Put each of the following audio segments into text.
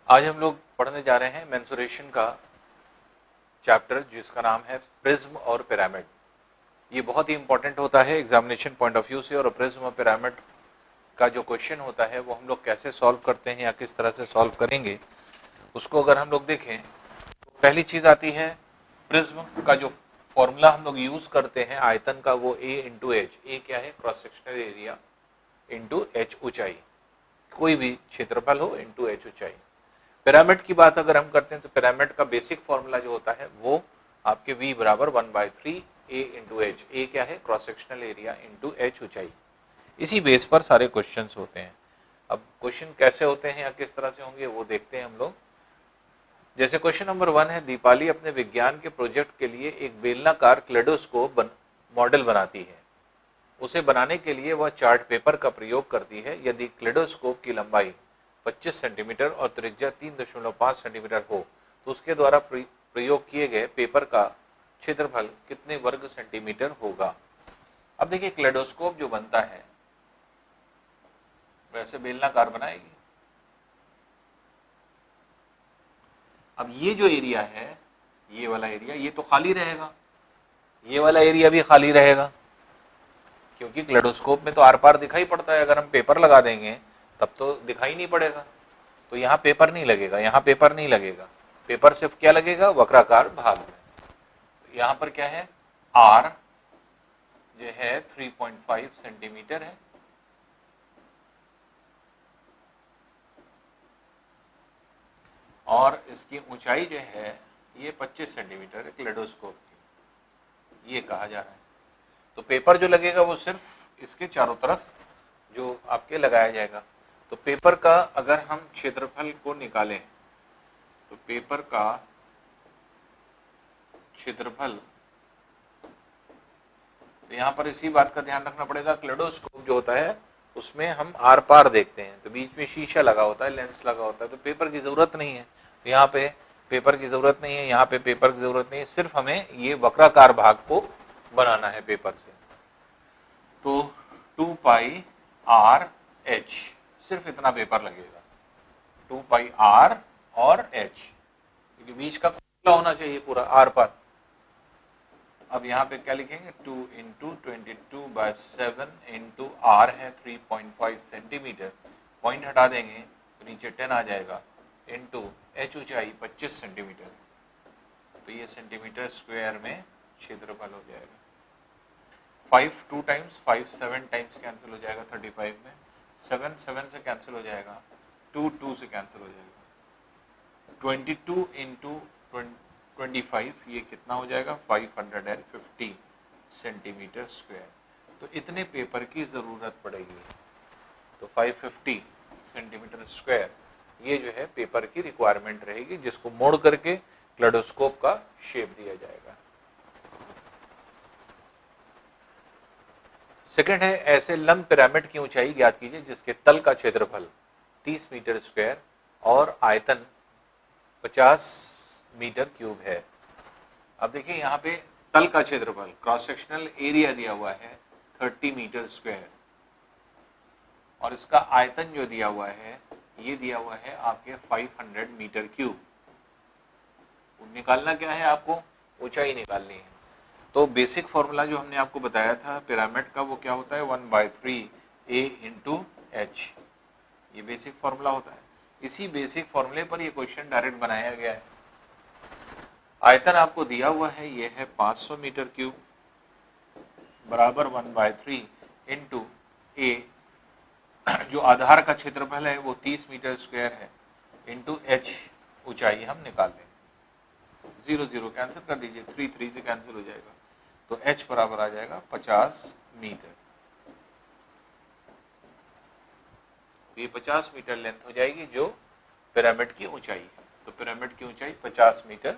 आज हम लोग पढ़ने जा रहे हैं मेंसुरेशन का चैप्टर जिसका नाम है प्रिज्म और पिरामिड। ये बहुत ही इंपॉर्टेंट होता है एग्जामिनेशन पॉइंट ऑफ व्यू से, और प्रिज्म और पिरामिड का जो क्वेश्चन होता है वो हम लोग कैसे सॉल्व करते हैं या किस तरह से सॉल्व करेंगे उसको अगर हम लोग देखें तो पहली चीज आती है प्रिज्म का जो फॉर्मूला हम लोग यूज करते हैं आयतन का, वो A इंटू एच। ए क्या है? Cross sectional area into H ऊंचाई, कोई भी क्षेत्रफल हो इंटू एच ऊंचाई। पिरामिड की बात अगर हम करते हैं तो पिरामिड का बेसिक फॉर्मूला जो होता है वो आपके V बराबर 1/3 A इंटू एच। ए क्या है? Cross sectional area into H ऊंचाई। इसी बेस पर सारे क्वेश्चंस होते हैं। अब क्वेश्चन कैसे होते हैं या किस तरह से होंगे वो देखते हैं हम लोग। जैसे क्वेश्चन नंबर 1 है, दीपाली अपने विज्ञान के प्रोजेक्ट के लिए एक बेलनाकार क्लेडोस्कोप मॉडल बनाती है। उसे बनाने के लिए वह चार्ट पेपर का प्रयोग करती है। यदि क्लेडोस्कोप की लंबाई 25 सेंटीमीटर और त्रिज्या 3.5 सेंटीमीटर हो तो उसके द्वारा प्रयोग किए गए पेपर का क्षेत्रफल कितने वर्ग सेंटीमीटर होगा। अब देखिए क्लेडोस्कोप जो बनता है वैसे बेलनाकार बनाएगी। अब ये जो एरिया है, ये वाला एरिया, ये तो खाली रहेगा, ये वाला एरिया भी खाली रहेगा, क्योंकि क्लेडोस्कोप में तो आर पार दिखाई पड़ता है। अगर हम पेपर लगा देंगे तब तो दिखाई नहीं पड़ेगा, तो यहाँ पेपर नहीं लगेगा, यहाँ पेपर नहीं लगेगा। पेपर सिर्फ क्या लगेगा? वक्राकार भाग में। तो यहाँ पर क्या है? आर जो है 3.5 सेंटीमीटर है, और इसकी ऊंचाई जो है ये 25 सेंटीमीटर है क्लेडोस्कोप की, ये कहा जा रहा है। तो पेपर जो लगेगा वो सिर्फ इसके चारों तरफ जो आपके लगाया जाएगा। तो पेपर का अगर हम क्षेत्रफल को निकालें तो पेपर का क्षेत्रफल, तो यहाँ पर इसी बात का ध्यान रखना पड़ेगा, क्लेडोस्कोप जो होता है उसमें हम आर पार देखते हैं, तो बीच में शीशा लगा होता है, लेंस लगा होता है, तो पेपर की जरूरत नहीं है। तो यहाँ पे पेपर की जरूरत नहीं है, यहाँ पे पेपर की जरूरत नहीं है, सिर्फ हमें ये वक्राकार भाग को बनाना है पेपर से। तो 2 पाई आर एच, सिर्फ इतना पेपर लगेगा, 2 पाई आर और एच, क्योंकि बीच का खुला होना चाहिए पूरा आर पार। अब यहाँ पे क्या लिखेंगे? 2 इंटू 22/7 इंटू आर है 3.5 सेंटीमीटर, पॉइंट हटा देंगे तो नीचे 10 आ जाएगा, इंटू एच ऊंचाई 25 सेंटीमीटर, तो ये सेंटीमीटर स्क्वायर में क्षेत्रफल हो जाएगा। 5 2 टाइम्स, 5 7 टाइम्स कैंसिल हो जाएगा 35 में, 7 7 से कैंसिल हो जाएगा, 2 2 से कैंसिल हो जाएगा, 22 इंटू 25 ये कितना हो जाएगा? 550 सेंटीमीटर स्क्वायर। तो इतने पेपर की जरूरत पड़ेगी, तो 550 सेंटीमीटर स्क्वायर ये जो है पेपर की रिक्वायरमेंट रहेगी, जिसको मोड़ करके क्लेडोस्कोप का शेप दिया जाएगा। सेकंड है, ऐसे लंब पिरामिड की ऊंचाई ज्ञात कीजिए जिसके तल का क्षेत्रफल 30 मीटर स्क्वायर और आयतन 50 मीटर क्यूब है। अब देखिए यहाँ पे तल का क्षेत्रफल, क्रॉस सेक्शनल एरिया दिया हुआ है 30 मीटर स्क्वायर, और इसका आयतन जो दिया हुआ है ये दिया हुआ है आपके 500 मीटर क्यूब। निकालना क्या है? आपको ऊंचाई निकालनी है। तो बेसिक फॉर्मूला जो हमने आपको बताया था पिरामिड का वो क्या होता है? 1/3 A इंटू एच, ये बेसिक फॉर्मूला होता है। इसी बेसिक फॉर्मूले पर ये क्वेश्चन डायरेक्ट बनाया गया है। आयतन आपको दिया हुआ है, ये है 500 मीटर क्यूब बराबर 1/3 इंटू ए, जो आधार का क्षेत्रफल है वो 30 मीटर स्क्वायर है, इंटू एच ऊंचाई हम निकाल लेंगे। 0 0 कैंसिल कर दीजिए, 3 3 से कैंसिल हो जाएगा, तो एच बराबर आ जाएगा 50 मीटर। तो ये 50 मीटर लेंथ हो जाएगी जो पिरामिड की ऊंचाई है। तो पिरामिड की ऊंचाई 50 मीटर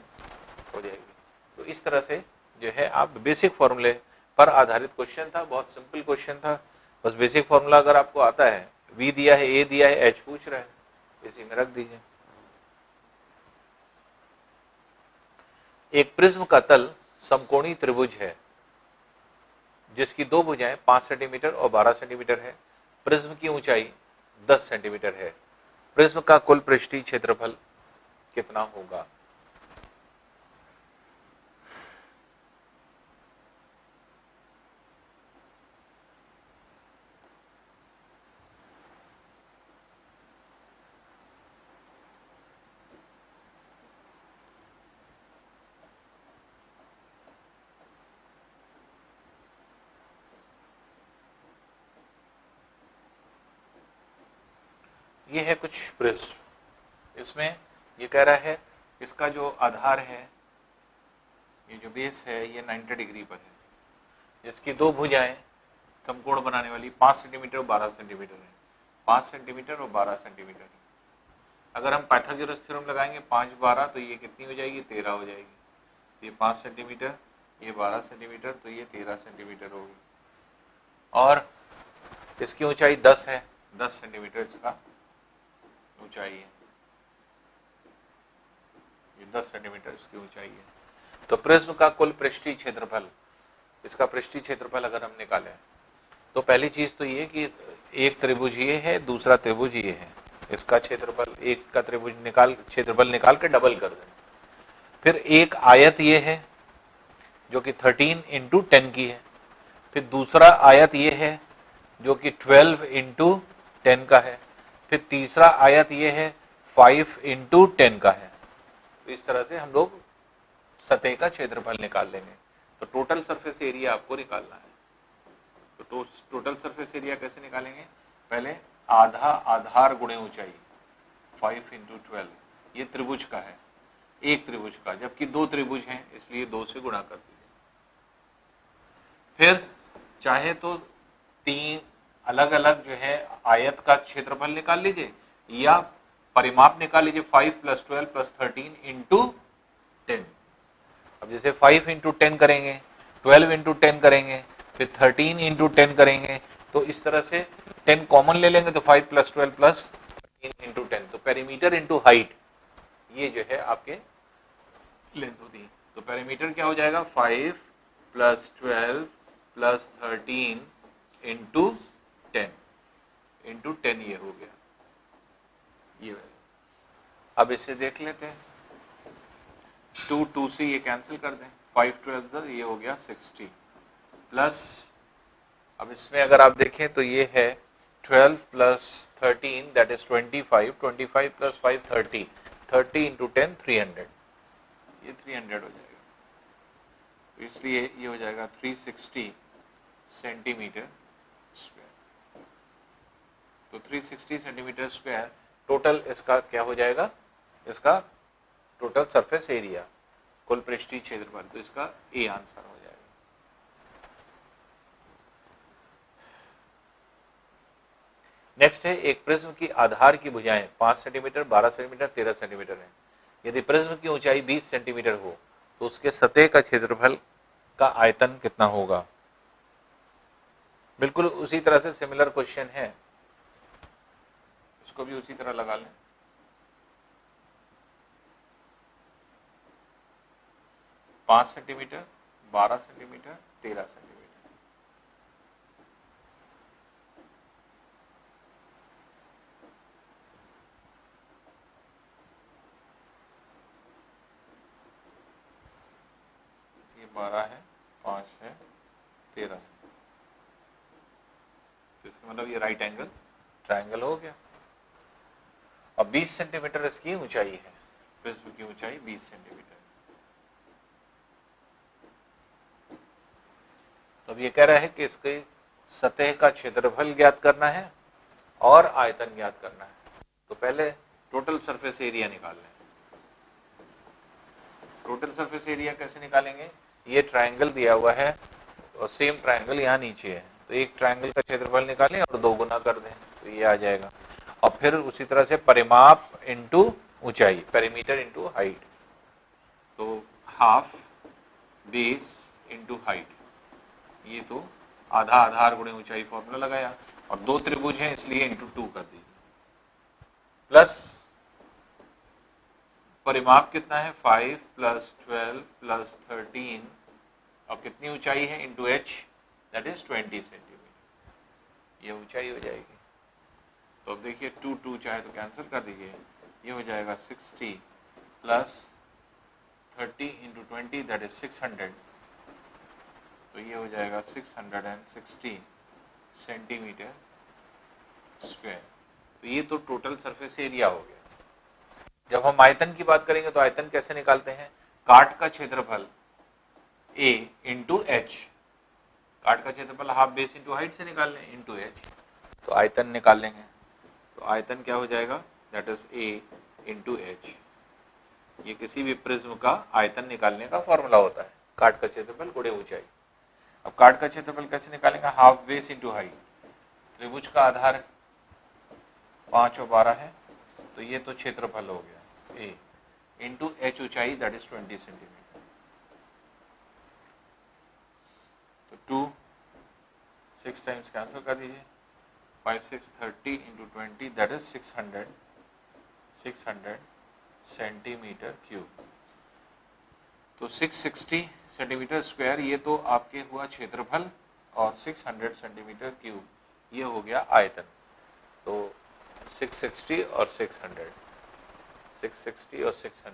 हो जाएगी। तो इस तरह से जो है आप बेसिक फॉर्मूले पर आधारित क्वेश्चन था, बहुत सिंपल क्वेश्चन था। बस बेसिक फॉर्मूला अगर आपको आता है, V दिया है, A दिया है, H पूछ रहा है, इसी में रख दीजिए। एक प्रिज्म का तल समकोणीय त्रिभुज है जिसकी दो भुजाएं 5 सेंटीमीटर और 12 सेंटीमीटर है। प्रिज्म की ऊंचाई 10 सेंटीमीटर है। प्रिज्म का कुल पृष्ठीय क्षेत्रफल कितना होगा? ये है कुछ पृष्ठ, इसमें ये कह रहा है इसका जो आधार है, ये जो बेस है ये 90 डिग्री पर है, जिसकी दो भुजाएं समकोण बनाने वाली 5 सेंटीमीटर और 12 सेंटीमीटर है, 5 सेंटीमीटर और 12 सेंटीमीटर है। अगर हम पाइथागोरस थ्योरम लगाएंगे 5 12 तो ये कितनी हो जाएगी? 13 हो जाएगी। ये 5 सेंटीमीटर, ये 12 सेंटीमीटर, तो ये 13 सेंटीमीटर होगी। और इसकी ऊंचाई 10 है, 10 सेंटीमीटर इसका ऊंचाई है, ये 10 सेंटीमीटर इसकी ऊंचाई है। तो प्रिज्म का कुल पृष्ठीय क्षेत्रफल, इसका पृष्ठीय क्षेत्रफल अगर हम निकालें तो पहली चीज तो ये कि एक त्रिभुज ये है, दूसरा त्रिभुज ये है, इसका क्षेत्रफल, एक का त्रिभुज क्षेत्रफल निकाल के डबल कर दें। फिर एक आयत ये है जो कि 13 इंटू 10 की है, फिर दूसरा आयत ये है जो कि 12 इंटू 10 का है, फिर तीसरा आयत ये है 5 इंटू 10 का है। तो इस तरह से हम लोग सतह का क्षेत्रफल निकाल लेंगे। तो टोटल सरफेस एरिया आपको निकालना है। तो टोटल सरफेस एरिया कैसे निकालेंगे? पहले आधा आधार गुणे ऊंचाई, 5 इंटू 12, ये त्रिभुज का है, एक त्रिभुज का, जबकि दो त्रिभुज हैं इसलिए 2 से गुणा कर दीजिए। फिर चाहे तो 3 अलग अलग जो है आयत का क्षेत्रफल निकाल लीजिए, या परिमाप निकाल लीजिए 5 + 12 + 13 इंटू 10। अब जैसे 5 इंटू 10 करेंगे, 12 इंटू 10 करेंगे, फिर 13 इंटू 10 करेंगे, तो इस तरह से 10 कॉमन ले लेंगे तो 5 + 12 + 13 इंटू 10, तो पेरीमीटर इंटू हाइट, ये जो है आपके लेंथ होती है। तो पेरीमीटर क्या हो जाएगा? 5 + 12 + 13 इंटू 10 इंटू 10, ये हो गया ये। अब इसे देख लेते हैं, 2 से ये कैंसिल कर दें, 5 12 ये हो गया 60 प्लस, अब इसमें अगर आप देखें तो ये है 12 + 13 दैट इज 25, 25 + 5 30, 30 इंटू 10 300, ये 300 हो जाएगा। तो इसलिए ये हो जाएगा 360 सेंटीमीटर स्क्वायर। तो 360 सेंटीमीटर स्क्वायर टोटल इसका क्या हो जाएगा? इसका टोटल सरफेस एरिया, कुल पृष्ठीय क्षेत्रफल, तो इसका ए आंसर हो जाएगा। नेक्स्ट है, एक प्रिज्म की आधार की भुजाएं 5 सेंटीमीटर, 12 सेंटीमीटर, 13 सेंटीमीटर है। यदि प्रिज्म की ऊंचाई 20 सेंटीमीटर हो तो उसके सतह का क्षेत्रफल का आयतन कितना होगा? बिल्कुल उसी तरह से सिमिलर क्वेश्चन है, इसको भी उसी तरह लगा लें। 5 सेंटीमीटर, 12 सेंटीमीटर, 13 सेंटीमीटर। ये 12 है, 5 है, 13 है, तो इसका मतलब ये राइट एंगल ट्रायंगल हो गया। अब 20 सेंटीमीटर इसकी ऊंचाई है, प्रिज्म की ऊंचाई 20 सेंटीमीटर। तो अब ये कह रहा है कि इसके सतह का क्षेत्रफल ज्ञात करना है और आयतन ज्ञात करना है। तो पहले टोटल सरफेस एरिया निकाल लें। टोटल सरफेस एरिया कैसे निकालेंगे? ये ट्रायंगल दिया हुआ है और सेम ट्रायंगल यहाँ नीचे है, तो एक ट्रायंगल का क्षेत्रफल निकालें और 2 गुना कर दें तो ये आ जाएगा। और फिर उसी तरह से परिमाप इंटू ऊंचाई, पेरीमीटर इंटू हाइट, तो हाफ बेस इंटू हाइट, ये तो आधा आधार गुणे ऊंचाई फॉर्मूला लगाया, और 2 त्रिभुज हैं इसलिए इंटू 2 कर दीजिए, प्लस परिमाप कितना है? 5 + 12 + 13, और कितनी ऊंचाई है? Into h that is 20 centimetre, ये ऊंचाई हो जाएगी। तो अब देखिए 2 2 चाहे तो कैंसिल कर दीजिए, ये हो जाएगा 60 प्लस 30 इंटू 20 दैट इज 600, तो ये हो जाएगा 660 सेंटीमीटर स्क्वायर। तो ये तो टोटल सरफेस एरिया हो गया। जब हम आयतन की बात करेंगे तो आयतन कैसे निकालते हैं, काट का क्षेत्रफल a इंटू एच, काट का क्षेत्रफल हाफ बेस इंटू हाइट से निकाल लें इंटू एच, तो आयतन निकाल लेंगे। तो आयतन क्या हो जाएगा, that is a into H. ये किसी भी प्रिज्म का आयतन निकालने का फॉर्मूला होता है, काट का क्षेत्रफल गुणे ऊंचाई। अब काट का क्षेत्रफल कैसे निकालेंगे, हाफ बेस इंटू हाइट। त्रिभुज का आधार 5 और 12 है, तो ये तो क्षेत्रफल हो गया a इंटू एच ऊंचाई दैट इज 20 सेंटीमीटर। तो 2 6 टाइम्स कैंसिल कर दीजिए, 5 6 30 into 20 that is 600 centimetre cube. तो 660 सेंटीमीटर स्क्वायर ये तो आपके हुआ क्षेत्रफल, और 600 सेंटीमीटर क्यूब ये हो गया आयतन। तो 660 और 600, 660 और 600,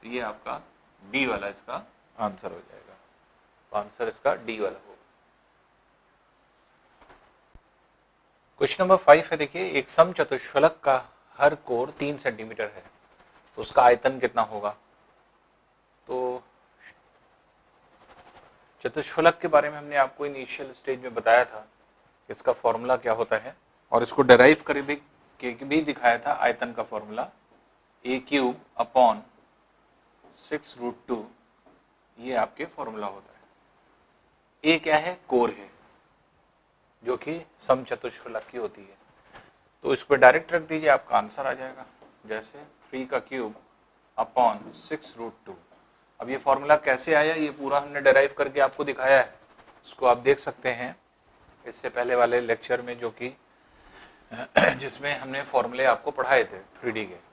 तो ये आपका डी वाला इसका आंसर हो जाएगा। तो आंसर इसका डी वाला होगा। क्वेश्चन नंबर 5 है, देखिए एक समचतुष्फलक का हर कोण 3 सेंटीमीटर है, उसका आयतन कितना होगा। तो चतुष्फलक के बारे में हमने आपको इनिशियल स्टेज में बताया था, इसका फॉर्मूला क्या होता है, और इसको डेराइव कर भी दिखाया था। आयतन का फॉर्मूला a क्यूब अपॉन 6√2, ये आपके फॉर्मूला होता है। a क्या है, कोर है, जो कि समचतुष्फलक की होती है। तो इस पर डायरेक्ट रख दीजिए, आपका आंसर आ जाएगा। जैसे 3 का क्यूब अपॉन 6√2। अब ये फॉर्मूला कैसे आया, ये पूरा हमने डेराइव करके आपको दिखाया है, इसको आप देख सकते हैं इससे पहले वाले लेक्चर में, जो कि जिसमें हमने फॉर्मूले आपको पढ़ाए थे 3D के।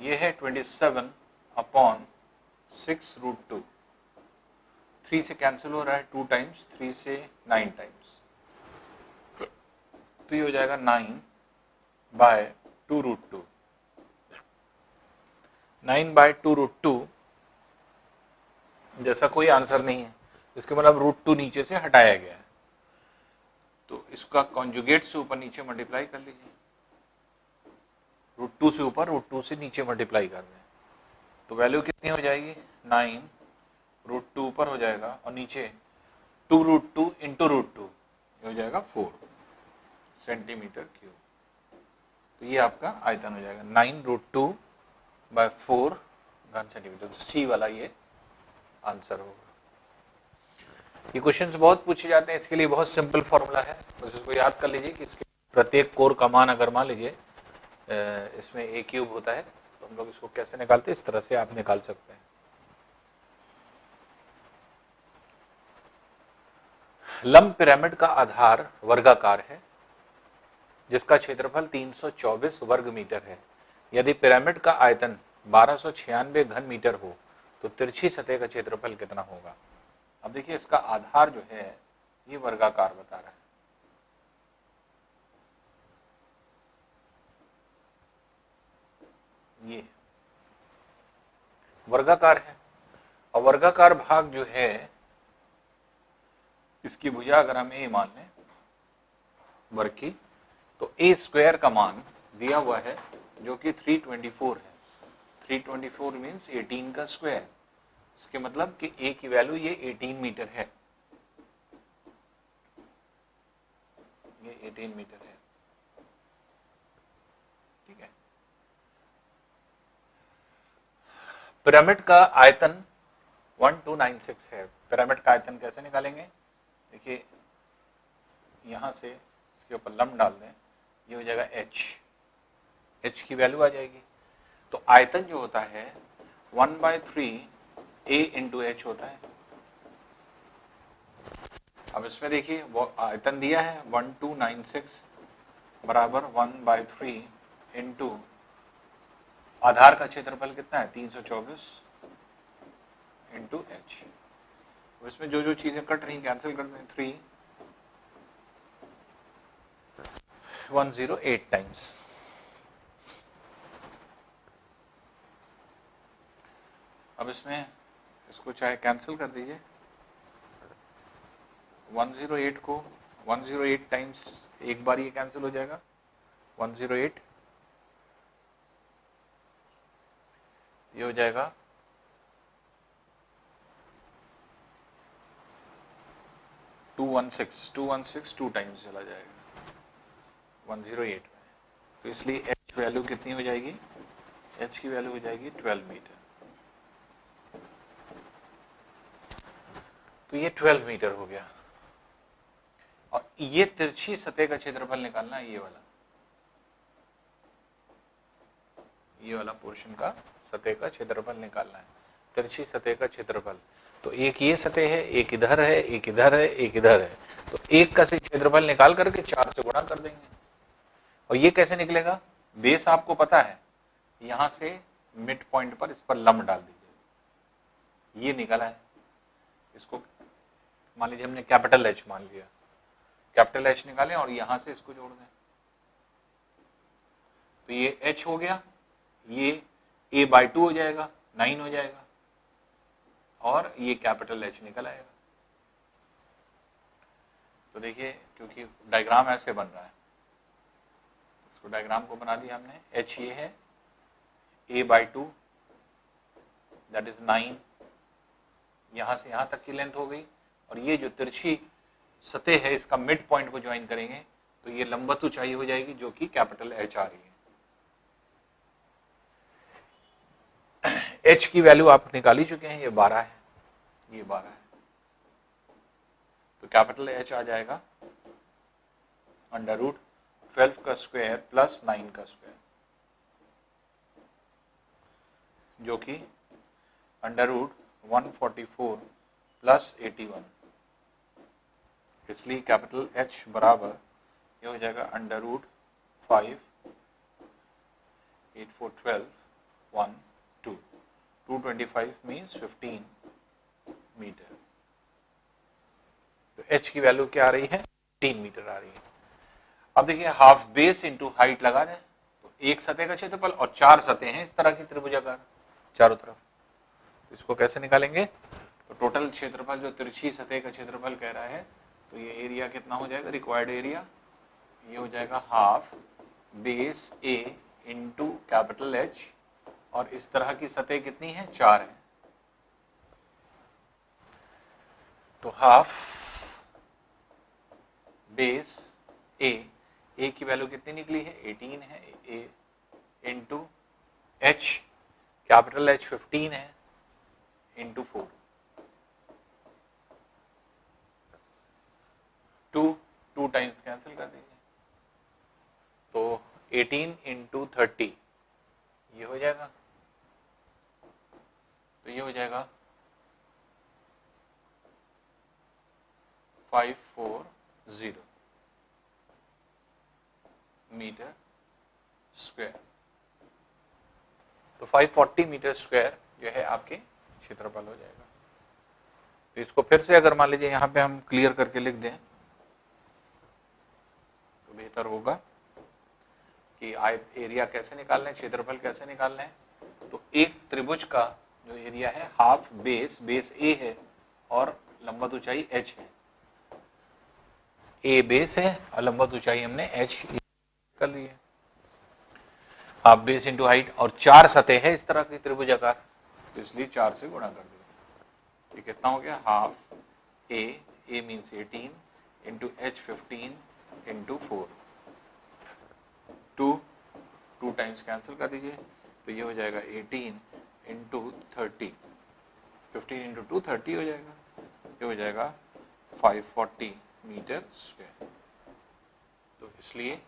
ये है 27 अपॉन 6√2। 3 से कैंसिल हो रहा है 2 टाइम्स, 3 से 9 टाइम्स, तो ये हो जाएगा 9/2√2। 9/2√2 जैसा कोई आंसर नहीं है, इसके मतलब √2 नीचे से हटाया गया है, तो इसका कॉन्जुगेट से ऊपर नीचे मल्टीप्लाई कर लीजिए। √2 से ऊपर, √2 से नीचे मल्टीप्लाई कर दें, तो वैल्यू कितनी हो जाएगी, 9, √2 ऊपर हो जाएगा और नीचे 2√2 इंटू √2, ये हो जाएगा 4 सेंटीमीटर क्यूब। तो ये आपका आयतन हो जाएगा 9√2/4 घन सेंटीमीटर। तो सी वाला ये आंसर होगा। ये क्वेश्चंस बहुत पूछे जाते हैं, इसके लिए बहुत सिंपल फॉर्मूला है, बस इसको याद कर लीजिए कि इसके प्रत्येक कोर का मान, अगर मान लीजिए इसमें a क्यूब होता है, तो हम लोग इसको कैसे निकालते हैं, इस तरह से आप निकाल सकते हैं। लंब पिरामिड का आधार वर्गाकार है, जिसका क्षेत्रफल 324 वर्ग मीटर है। यदि पिरामिड का आयतन 1296 घन मीटर हो, तो तिरछी सतह का क्षेत्रफल कितना होगा। अब देखिए इसका आधार जो है ये वर्गाकार बता रहा है, ये वर्गाकार है, और वर्गाकार भाग जो है इसकी भुजा अगर हम a मान लें वर्ग की, तो a स्क्वायर का मान दिया हुआ है जो कि 324 है। 324 मीन्स 18 का स्क्वायर, इसके मतलब कि a की वैल्यू ये 18 मीटर है, ये 18 मीटर है, ठीक है। पिरामिड का आयतन 1296 है। पिरामिड का आयतन कैसे निकालेंगे, देखिए यहां से इसके ऊपर लंब डाल दें, ये हो जाएगा h की वैल्यू आ जाएगी। तो आयतन जो होता है 1/3 a इंटू एच होता है। अब इसमें देखिए वो आयतन दिया है 1296 बराबर 1/3 इंटू आधार का क्षेत्रफल कितना है 324 इंटू एच। इसमें जो जो चीजें कट रही कैंसिल कर दें, 3 108 टाइम्स। अब इसमें इसको चाहे कैंसिल कर दीजिए, 108 को 108 टाइम्स एक बार ये कैंसिल हो जाएगा, 108 ये हो जाएगा 216 2 टाइम्स चला जाएगा 108 में। तो इसलिए h वैल्यू कितनी हो जाएगी, h की वैल्यू हो जाएगी 12 मीटर। तो ये 12 मीटर हो गया। और ये तिरछी सतह का क्षेत्रफल निकालना है, ये वाला पोर्शन का सतह का क्षेत्रफल निकालना है, तिरछी सतह का क्षेत्रफल। तो एक ये सतह है, एक इधर है, एक इधर है, एक इधर है। तो एक का से क्षेत्रफल निकाल करके 4 से गुणा कर देंगे। और ये कैसे निकलेगा, बेस आपको पता है, यहां से मिड पॉइंट पर इस पर लंब डाल दीजिए, ये निकला है। इसको मान लीजिए हमने कैपिटल एच मान लिया, कैपिटल एच निकालें और यहां से इसको जोड़ दें। तो ये एच हो गया, ये a/2 हो जाएगा, 9 हो जाएगा, और ये कैपिटल एच निकल आएगा। तो देखिए, क्योंकि डायग्राम ऐसे बन रहा है, इसको डायग्राम को बना दिया हमने। एच ये है, a/2 दैट इज 9, यहां से यहां तक की लेंथ हो गई। और ये जो तिरछी सतह है, इसका मिड पॉइंट को ज्वाइन करेंगे तो ये लंबवत ऊंचाई हो जाएगी, जो कि कैपिटल एच आ रही है। एच की वैल्यू आप निकाल ही चुके हैं, ये 12 है, ये 12 है। तो कैपिटल एच आ जाएगा √12 का स्क्वायर प्लस 9 का स्क्वायर, जो कि √144 प्लस 81। इसलिए कैपिटल एच बराबर ये हो जाएगा √5 8 4 12 1 2 225 मीन्स 15 मीटर। तो एच की वैल्यू क्या आ रही है, 3 मीटर आ रही है। अब देखिए, हाफ बेस इंटू हाइट लगा दें, तो एक सतह का क्षेत्रफल और 4 सतह हैं इस तरह की त्रिभुजाकार चारों तरफ। तो इसको कैसे निकालेंगे, तो टोटल क्षेत्रफल जो तिरछी सतह का क्षेत्रफल कह रहा है, तो ये एरिया कितना हो जाएगा, रिक्वायर्ड एरिया, ये हो जाएगा हाफ बेस ए इंटू कैपिटल एच, और इस तरह की सतह कितनी है, 4 है। तो हाफ बेस ए की वैल्यू कितनी निकली है, 18 है, ए इंटू एच, कैपिटल एच 15 है, इंटू 4, 2 टाइम्स कैंसिल कर दीजिए। तो 18 इंटू 30 ये हो जाएगा, तो ये हो जाएगा 540 मीटर स्क्वायर। तो 540 मीटर स्क्वायर जो है आपके क्षेत्रफल हो जाएगा। तो इसको फिर से अगर मान लीजिए यहाँ पे हम क्लियर करके लिख दें तो बेहतर होगा कि आयत एरिया कैसे निकालना है, क्षेत्रफल कैसे निकालना है। तो एक त्रिभुज का जो एरिया है, हाफ बेस ए है और लंबवत ऊंचाई एच है। ए बेस है और लंबवत ऊंचाई हमने एच कर ली है, हाफ बेस इंटू हाइट, और 4 सतह है इस तरह की त्रिभुजाकार, तो इसलिए 4 से गुणा कर दिया। ये कितना हो गया, half A means 18 into H 15 into 4, 2 times cancel कर दीजिए। तो ये हो जाएगा 18 इंटू 30, 15 इंटू 2 30 हो जाएगा, ये हो जाएगा 540 मीटर स्क्वायर। तो इसलिए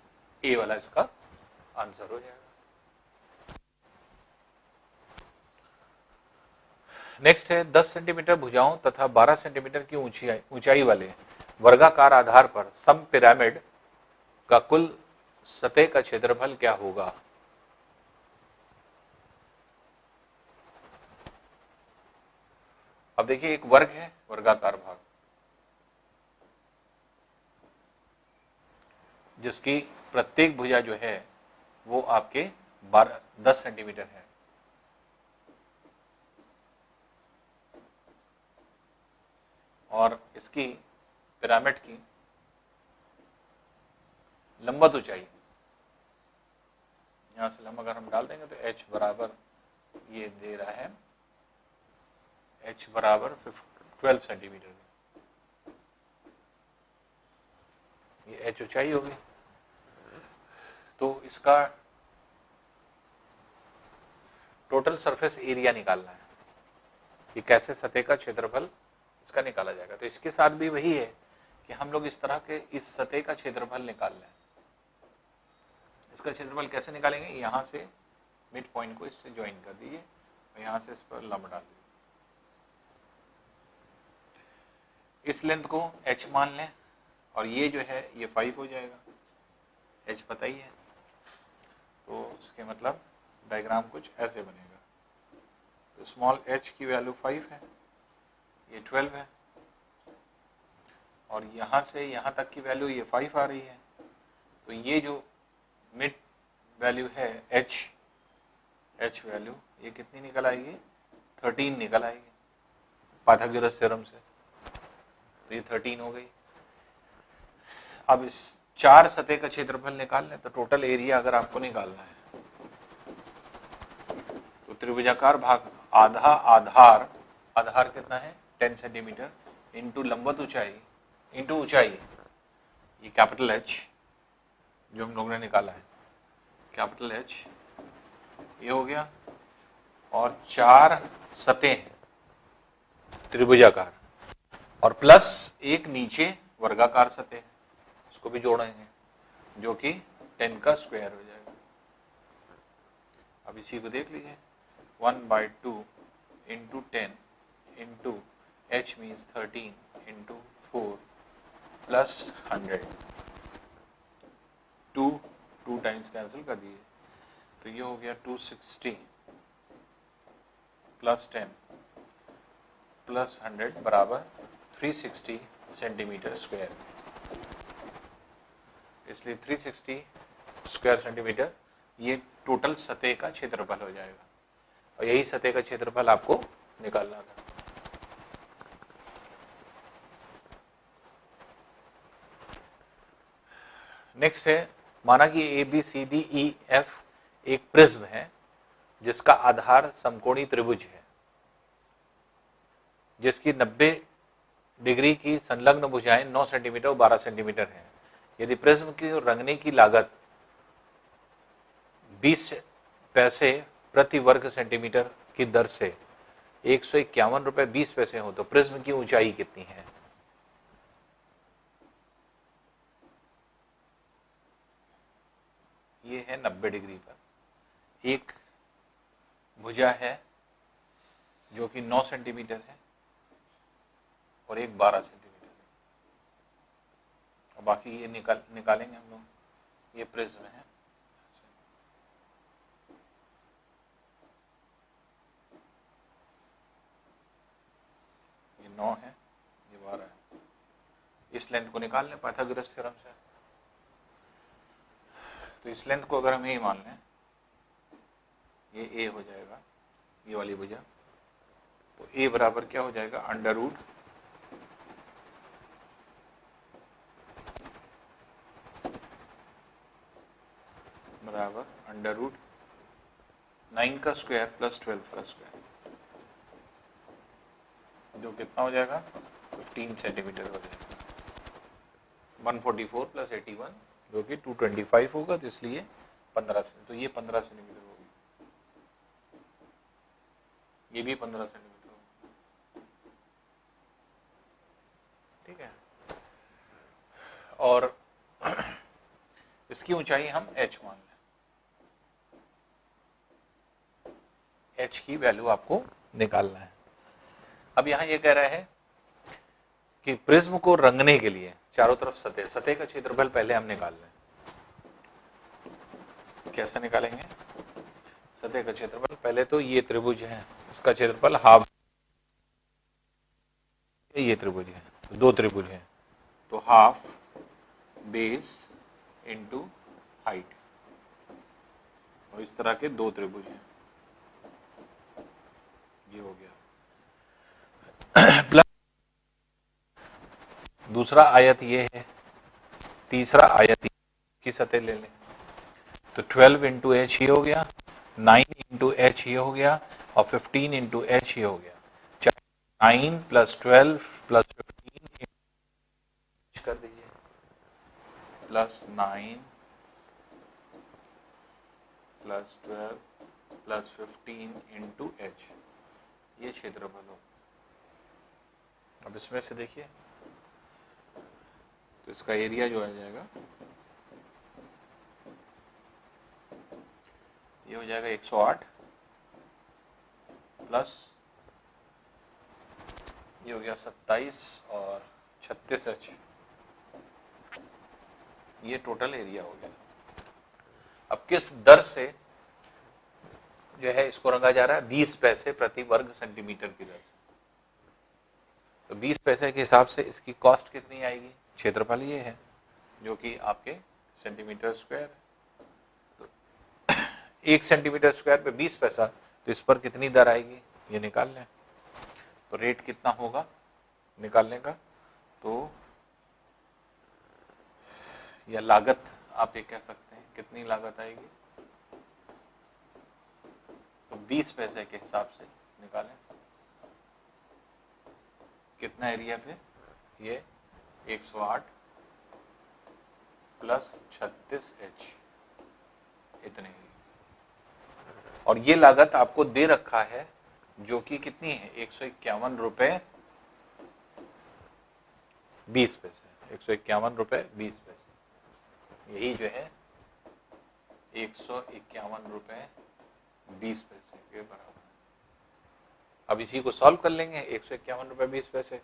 ए वाला इसका आंसर हो जाएगा। नेक्स्ट है 10 सेंटीमीटर भुजाओं तथा 12 सेंटीमीटर की ऊंचाई वाले वर्गाकार आधार पर सम पिरामिड का कुल सतह का क्षेत्रफल क्या होगा। अब देखिए, एक वर्ग है, वर्गाकार भाग, जिसकी प्रत्येक भुजा जो है वो आपके 10 सेंटीमीटर है। और इसकी पिरामिड की लंबवत ऊंचाई, यहां से लंब अगर हम डाल देंगे तो h बराबर ये दे रहा है, h बराबर 12 सेंटीमीटर, ये h ऊंचाई होगी। तो इसका टोटल सरफेस एरिया निकालना है कि कैसे सतह का क्षेत्रफल इसका निकाला जाएगा। तो इसके साथ भी वही है कि हम लोग इस तरह के इस सतह का क्षेत्रफल निकाल लें। इसका क्षेत्रफल कैसे निकालेंगे, यहाँ से मिड पॉइंट को इससे ज्वाइन कर दीजिए और यहाँ से इस पर लंब डाल दीजिए। इस लेंथ को h मान लें और ये जो है ये 5 हो जाएगा, h पता ही है। तो इसके मतलब डायग्राम कुछ ऐसे बनेगा। तो स्मॉल h की वैल्यू 5 है, ये 12 है, और यहाँ से यहाँ तक की वैल्यू ये 5 आ रही है। तो ये जो मिड वैल्यू है h वैल्यू ये कितनी निकल आएगी, 13 निकल आएगी पाइथागोरस थ्योरम से। तो ये 13 हो गई। अब इस 4 सतह का क्षेत्रफल निकाल लें तो टोटल एरिया अगर आपको निकालना है तो त्रिभुजाकार भाग आधा आधार, आधार कितना है 10 सेंटीमीटर, इंटू लंबवत ऊंचाई इंटू ऊंचाई, ये कैपिटल H जो हम लोगों ने निकाला है, कैपिटल H ये हो गया। और 4 सतह त्रिभुजाकार और प्लस एक नीचे वर्गाकार सतह, उसको भी जोड़ेंगे जो कि 10 का स्क्वायर हो जाएगा। अब इसी को देख लीजिए, 1/2 into 10 into h means 13 into 4 plus 100, 2 times cancel कर दिए तो ये हो गया 260 प्लस 10 प्लस 100 बराबर 360 सेंटीमीटर स्क्वायर। इसलिए 360 स्क्वायर सेंटीमीटर ये टोटल सतह का क्षेत्रफल हो जाएगा, और यही सतह का क्षेत्रफल आपको निकालना था। नेक्स्ट है, माना कि ABCDEF एक प्रिज्म है जिसका आधार समकोणी त्रिभुज है, जिसकी 90 डिग्री की संलग्न भुजाएं 9 सेंटीमीटर और 12 सेंटीमीटर हैं। यदि प्रिज्म की रंगने की लागत 20 पैसे प्रति वर्ग सेंटीमीटर की दर से 151 रुपए 20 पैसे हो तो प्रिज्म की ऊंचाई कितनी है। ये है 90 डिग्री पर एक भुजा है जो कि 9 सेंटीमीटर है और एक 12 सेंटीमीटर है, और बाकी ये निकालेंगे हम लोग। ये प्रिज्म है, ये 9 है, ये 12 है। इस लेंथ को निकाल लें पाइथागोरस थ्योरम से। तो इस लेंथ को अगर हम ये मान लें, ये a हो जाएगा, ये वाली भुजा, तो a बराबर क्या हो जाएगा, अंडर रूट बराबर अंडर रूट 9 का स्क्वायर प्लस 12 का स्क्वायर, जो कितना हो जाएगा 15 सेंटीमीटर हो जाएगा। 144 प्लस 81 जो कि 225 होगा, तो इसलिए 15 से, तो ये 15 सेंटीमीटर होगी, ये भी 15 सेंटीमीटर होगा। ठीक है, और इसकी ऊंचाई हम h मान लें। h की वैल्यू आपको निकालना है। अब यहां ये कह रहा है कि प्रिज्म को रंगने के लिए चारों तरफ सतह का क्षेत्रफल पहले हम निकाल लें। कैसे निकालेंगे सतह का क्षेत्रफल? पहले तो ये त्रिभुज है, इसका क्षेत्रफल हाफ, ये त्रिभुज है, तो 2 त्रिभुज है, तो हाफ बेस इंटू हाइट, और इस तरह के दो त्रिभुज हैं, ये हो गया। प्लस दूसरा आयत ये है, तीसरा आयत की सतह ले लें, तो 12 इंटू एच ये हो गया, 9 इंटू एच ये हो गया, और 15 इंटू एच ये हो गया। 9 प्लस 12 प्लस 15 कर दीजिए, plus 9 plus 12 plus 15 into H, ये क्षेत्रफल हो। अब इसमें से देखिए, तो इसका एरिया जो आ जाएगा ये हो जाएगा 108 प्लस ये हो गया 27 और 36 एच, ये टोटल एरिया हो गया। अब किस दर से जो है इसको रंगा जा रहा है? 20 पैसे प्रति वर्ग सेंटीमीटर की दर से। तो 20 पैसे के हिसाब से इसकी कॉस्ट कितनी आएगी? क्षेत्रफल ये है जो कि आपके सेंटीमीटर स्क्वायर है, तो 1 सेंटीमीटर स्क्वायर पे 20 पैसा, तो इस पर कितनी दर आएगी ये निकाल लें। तो रेट कितना होगा निकालने का, तो या लागत आप ये कह सकते हैं, कितनी लागत आएगी, तो 20 पैसे के हिसाब से निकालें। कितना एरिया पे? ये 108 प्लस 36 एच, इतने ही। और ये लागत आपको दे रखा है जो कि कितनी है? 151 रुपए 20 पैसे, 151 रुपए 20 पैसे, यही जो है 151 रुपए 20 पैसे के बराबर। अब इसी को सॉल्व कर लेंगे, 151 रुपए 20 पैसे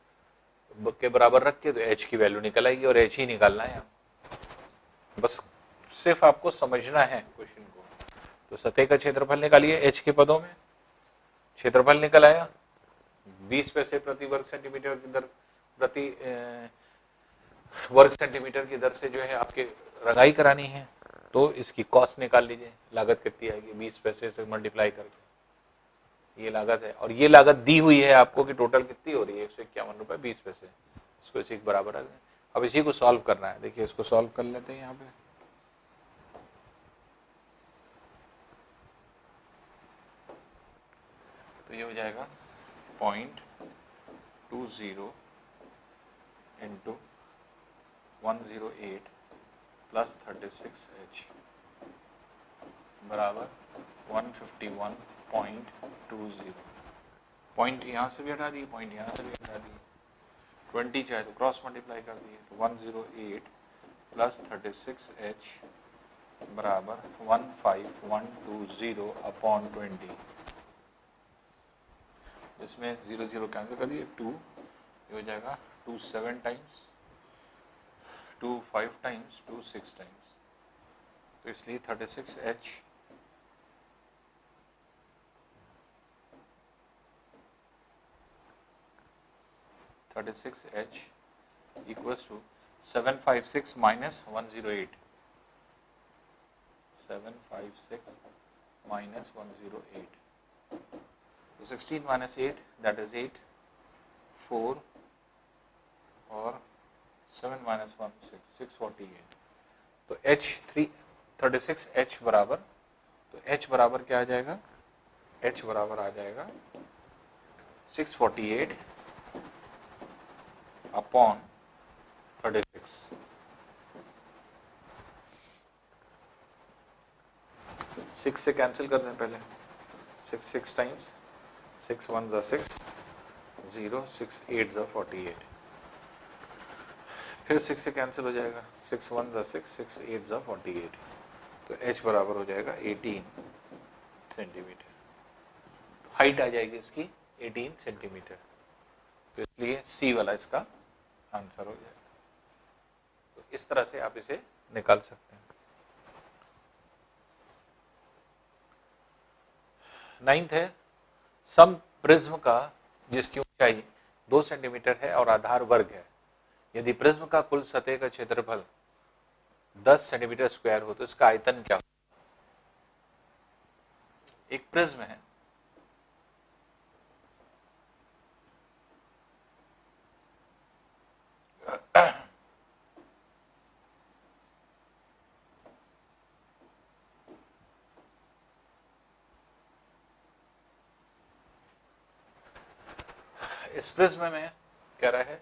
के बराबर रख के, तो एच की वैल्यू निकल आएगी, और एच ही निकालना है। बस सिर्फ आपको समझना है क्वेश्चन को। तो सतह का क्षेत्रफल निकालिए एच के पदों में, क्षेत्रफल निकल आया 20 पैसे प्रति वर्ग सेंटीमीटर की दर, प्रति वर्ग सेंटीमीटर की दर से जो है आपके रंगाई करानी है, तो इसकी कॉस्ट निकाल लीजिए, लागत कितनी आएगी? 20 पैसे से मल्टीप्लाई करके ये लागत है, और ये लागत दी हुई है आपको कि टोटल कितनी हो रही है? 151 रुपए 20 पैसे। इसको इसी के बराबर रख दें। अब इसी को सॉल्व करना है, देखिए इसको सॉल्व कर लेते हैं यहाँ पे। तो ये हो जाएगा 0.20 इंटू 108 प्लस 36H बराबर 151.20। पॉइंट यहाँ से भी हटा दिए, पॉइंट यहाँ से भी हटा दिए, 20 चाहे तो क्रॉस मल्टीप्लाई कर दिए, तो 108 प्लस 36H बराबर 15120 अपॉन 20। इसमें 0 0 कैंसिल कर दिए, 2 ये हो जाएगा 2 7 टाइम्स, 2 5 टाइम्स, 2 6 टाइम्स, तो इसलिए 36H equals to 756 minus 108, 756 minus 108, तो 16 माइनस 8 दैट इज 8, 4 और 7 माइनस 1 6, 648। तो36H बराबर, तो H बराबर क्या आ जाएगा? H बराबर आ जाएगा 648 अपॉन 36। सिक्स से कैंसिल कर दें पहले, 6 टाइम्स, 6 1 ज़ा 6, 0 6 8 ज़ा 48, फिर 6 से कैंसिल हो जाएगा, 6 1 ज़ा 6, 6 8 ज़ा 48, तो H बराबर हो जाएगा 18 सेंटीमीटर। तो हाइट आ जाएगी इसकी 18 सेंटीमीटर, तो इसलिए C वाला इसका आंसर हो जाएगा। तो इस तरह से आप इसे निकाल सकते हैं। 9th है, सम प्रिज्म का जिसकी ऊंचाई 2 सेंटीमीटर है और आधार वर्ग है, यदि प्रिज्म का कुल सतह का क्षेत्रफल 10 सेंटीमीटर स्क्वायर हो तो इसका आयतन क्या हो? एक प्रिज्म है, इस प्रिज्म में कह रहा है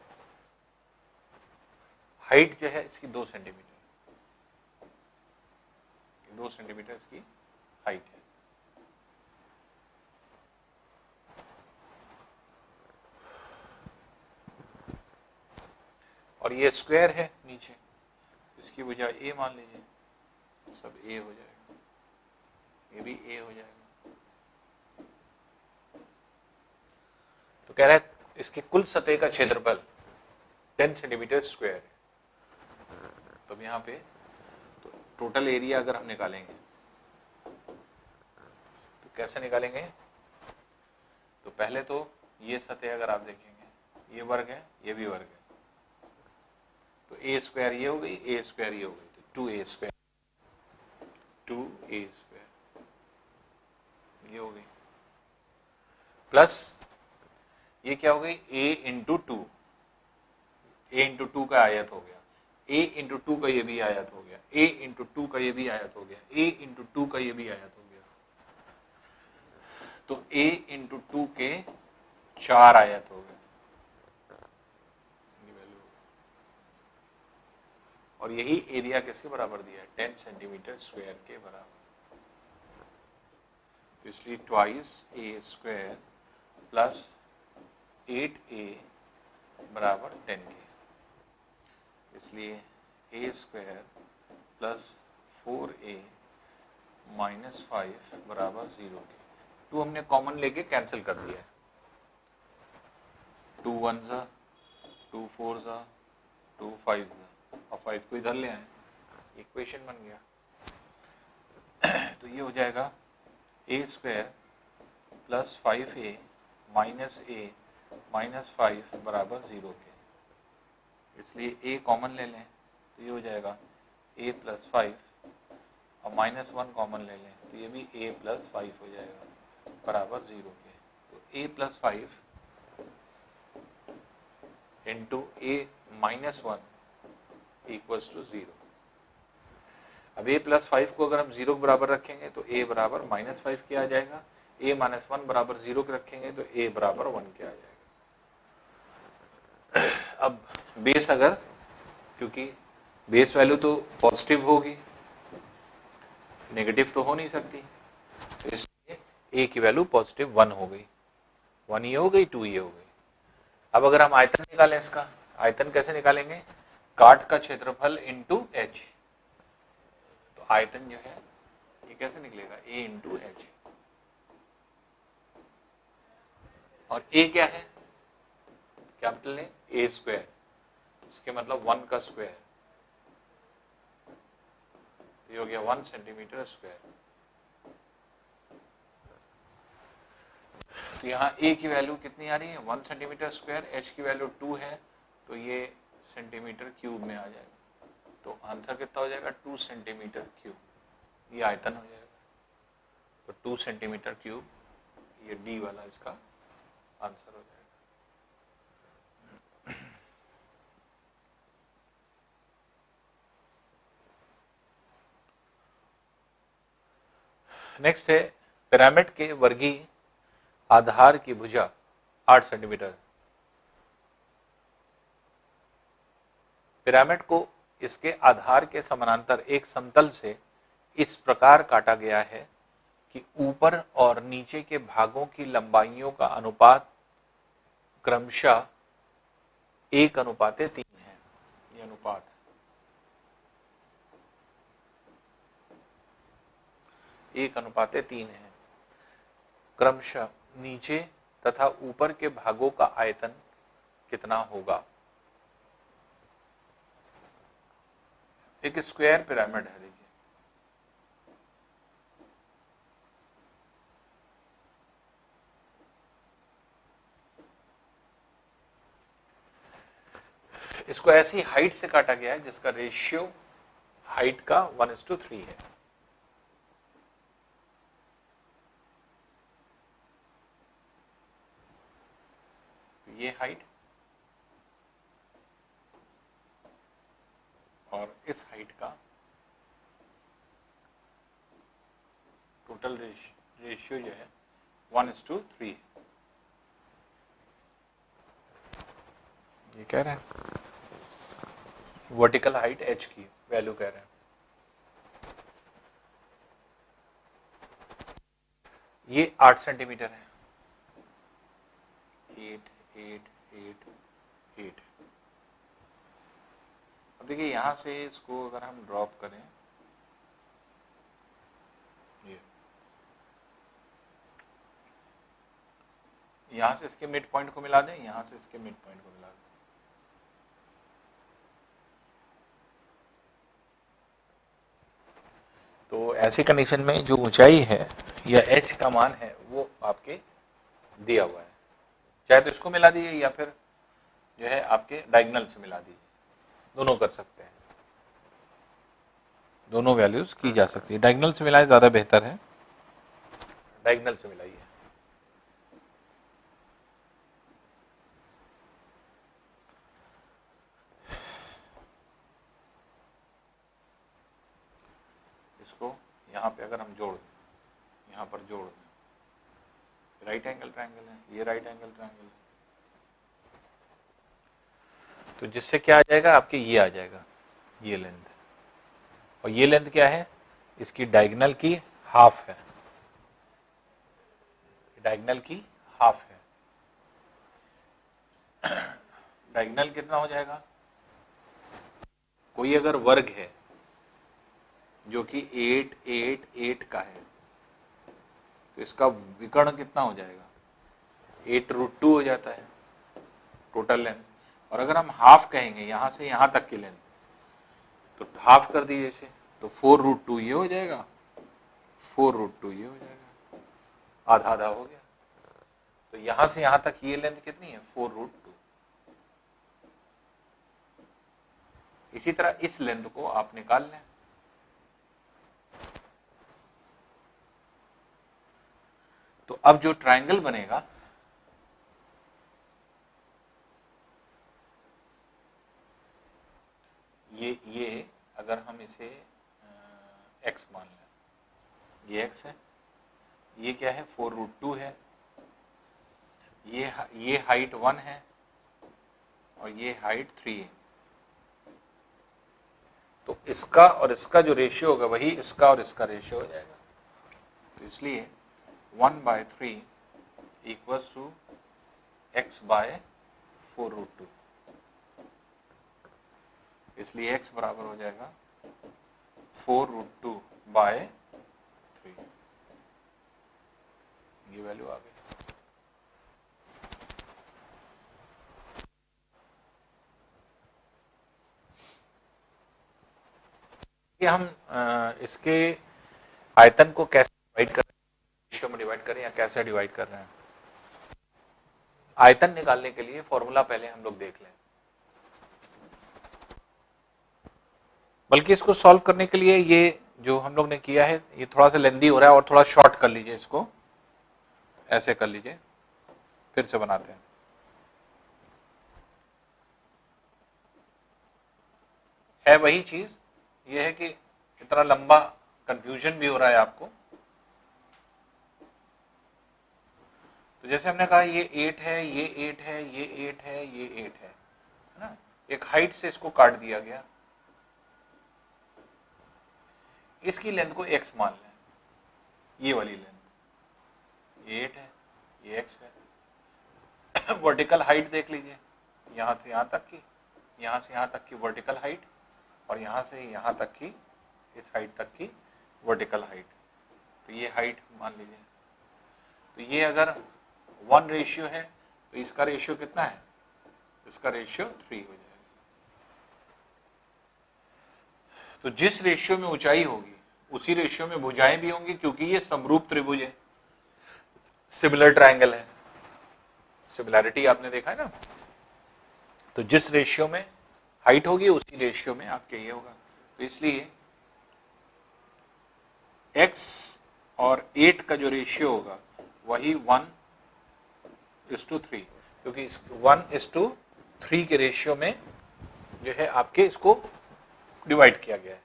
हाइट जो है इसकी 2 सेंटीमीटर, 2 सेंटीमीटर इसकी हाइट है। और ये स्क्वायर है नीचे, इसकी भुजा ए मान लीजिए, सब ए हो जाएगा, ये भी ए हो जाएगा। तो कह रहा है इसकी कुल सतह का क्षेत्रफल 10 सेंटीमीटर स्क्वायर है। तो अब यहाँ पे तो टोटल एरिया अगर हम निकालेंगे तो कैसे निकालेंगे? तो पहले तो ये सतह अगर आप देखेंगे, ये वर्ग है, ये भी वर्ग है, तो ए स्क्वायर ये हो गई, ए स्क्वायर ये हो गई, तो 2a स्क्वायर, 2a स्क्वायर ये हो गई, प्लस ये क्या हो गई, a इंटू 2, a इंटू 2 का आयत हो गया, a इंटू 2 का ये भी आयत हो गया, a इंटू 2 का ये भी आयत हो गया, a इंटू 2 का ये भी आयत हो गया, तो a इंटू 2 के 4 आयत हो गए। और यही एरिया किसके बराबर दिया है? 10 सेंटीमीटर स्क्वायर के बराबर। तो इसलिए ट्वाइस ए स्क्वायर प्लस 8a बराबर 10 के, इसलिए a square plus 4a minus 5 बराबर 0 के। 2 हमने कॉमन लेके कैंसिल कर दिया है, 2 1 ज़ा, 2 4 ज़ा, 2 5 ज़ा, और 5 को इधर ले आए, इक्वेशन बन गया। तो ये हो जाएगा a square plus 5a minus a minus 5 बराबर 0 के, इसलिए a कॉमन ले लें तो ये हो जाएगा a प्लस 5 और माइनस 1 कॉमन ले लें तो ये भी a प्लस 5 हो जाएगा बराबर 0 के। तो a plus 5 into a minus 1 equals to 0। अब a प्लस 5 को अगर हम 0 के बराबर रखेंगे तो a बराबर माइनस 5 के आ जाएगा, a माइनस 1 बराबर 0 के रखेंगे तो a बराबर 1 के आ जाएगा। अब बेस अगर, क्योंकि बेस वैल्यू तो पॉजिटिव होगी, नेगेटिव तो हो नहीं सकती, तो इसलिए a की वैल्यू पॉजिटिव 1 हो गई, 1 ये हो गई, 2 ये हो गई। अब अगर हम आयतन निकालें, इसका आयतन कैसे निकालेंगे? काट का क्षेत्रफल इंटू एच, तो आयतन जो है ये कैसे निकलेगा? a इंटू एच, और a क्या है? कैपिटल लें, a स्क्वायर, इसके मतलब 1 का स्क्वायर, तो ये हो गया 1 सेंटीमीटर स्क्वायर। तो यहाँ a की वैल्यू कितनी आ रही है? 1 सेंटीमीटर स्क्वायर, h की वैल्यू 2 है, तो ये सेंटीमीटर क्यूब में आ जाएगा, तो आंसर कितना हो जाएगा? 2 सेंटीमीटर क्यूब, ये आयतन हो जाएगा। तो 2 सेंटीमीटर क्यूब, ये डी वाला इसका आंसर हो जाएगा। नेक्स्ट है पिरामिड के वर्गीय आधार की भुजा 8 सेंटीमीटर। पिरामिड को इसके आधार के समानांतर एक समतल से इस प्रकार काटा गया है कि ऊपर और नीचे के भागों की लंबाइयों का अनुपात क्रमशः 1:3 है। ये अनुपात है 1:3 है। क्रमशः नीचे तथा ऊपर के भागों का आयतन कितना होगा? एक स्क्वायर पिरामिड है, देखिए इसको ऐसी हाइट से काटा गया है जिसका रेशियो हाइट का 1:3 है। ये हाइट और इस हाइट का टोटल रेशियो जो है 1:3 है। ये कह रहे हैं वर्टिकल हाइट h की वैल्यू कह रहे हैं। ये 8 सेंटीमीटर है। 8 8 8 8। अब देखिए यहां से इसको अगर हम ड्रॉप करें, ये यहां से इसके मिड पॉइंट को मिला दें, यहां से इसके मिड पॉइंट को मिला दें, तो ऐसी कंडीशन में जो ऊंचाई है या h का मान है वो आपके दिया हुआ है। चाहे तो इसको मिला दीजिए या फिर जो है आपके डायगोनल से मिला दीजिए, दोनों कर सकते हैं, दोनों वैल्यूज की जा सकती है। डायगोनल से मिलाएं ज्यादा बेहतर है, डायगोनल से मिलाइए। इसको यहाँ पे अगर हम जोड़ दें, यहाँ पर जोड़ दें, राइट एंगल ट्रायंगल है, ये राइट एंगल ट्रायंगल है, तो जिससे क्या आ जाएगा आपके ये आ जाएगा, ये लेंथ, और ये लेंथ क्या है, इसकी डायगोनल की हाफ है, डायगोनल की हाफ है। डायगोनल कितना हो जाएगा, कोई अगर वर्ग है जो कि 8 8 8 का है तो इसका विकर्ण कितना हो जाएगा, 8√2 हो जाता है टोटल लेंथ। और अगर हम हाफ कहेंगे यहां से यहां तक की लेंथ, तो हाफ कर दीजिए इसे, तो 4√2 ये हो जाएगा, 4√2 ये हो जाएगा, आधा आधा हो गया। तो यहां से यहां तक ये लेंथ कितनी है, 4√2। इसी तरह इस लेंथ को आप निकाल लें, तो अब जो ट्रायंगल बनेगा ये अगर हम इसे x मान लें, ये x है, ये क्या है 4√2 है, ये हाइट 1 है और ये हाइट 3 है, तो इसका और इसका जो रेशियो होगा वही इसका और इसका रेशियो हो जाएगा। तो इसलिए 1/3 इक्वल्स टू x बाय 4√2, इसलिए x बराबर हो जाएगा 4√2/3। ये वैल्यू आ गई। कि हम इसके आयतन को कैसे डिवाइड कर रहे हैं, रेशियो में डिवाइड करें या कैसे डिवाइड कर रहे हैं। आयतन निकालने के लिए फॉर्मूला पहले हम लोग देख लें, बल्कि इसको सॉल्व करने के लिए ये जो हम लोग ने किया है ये थोड़ा सा लेंदी हो रहा है और थोड़ा शॉर्ट कर लीजिए, इसको ऐसे कर लीजिए, फिर से बनाते हैं। है वही चीज, ये है कि इतना लंबा कंफ्यूजन भी हो रहा है आपको। तो जैसे हमने कहा ये 8 है, ये 8 है, ये 8 है, ये 8 है ना, एक हाइट से इसको काट दिया गया, इसकी लेंथ को x मान लें, ये वाली लेंथ ये 8 है, ये x है। वर्टिकल हाइट देख लीजिए, यहां से यहां तक की, यहां से यहां तक की वर्टिकल हाइट और यहां से यहां तक की, इस हाइट तक की वर्टिकल हाइट, तो ये हाइट मान लीजिए। तो ये अगर 1 रेशियो है तो इसका रेशियो कितना है, इसका रेशियो 3 हो जाएगा। तो जिस रेशियो में ऊंचाई होगी उसी रेशियो में भुजाएं भी होंगी, क्योंकि ये समरूप त्रिभुज है, सिमिलर ट्रायंगल है, सिमिलैरिटी आपने देखा है ना। तो जिस रेशियो में हाइट होगी उसी रेशियो में आपके ये होगा, तो इसलिए x और 8 का जो रेशियो होगा वही 1:3, क्योंकि इस 1:3 के रेशियो में जो है आपके इसको डिवाइड किया गया है।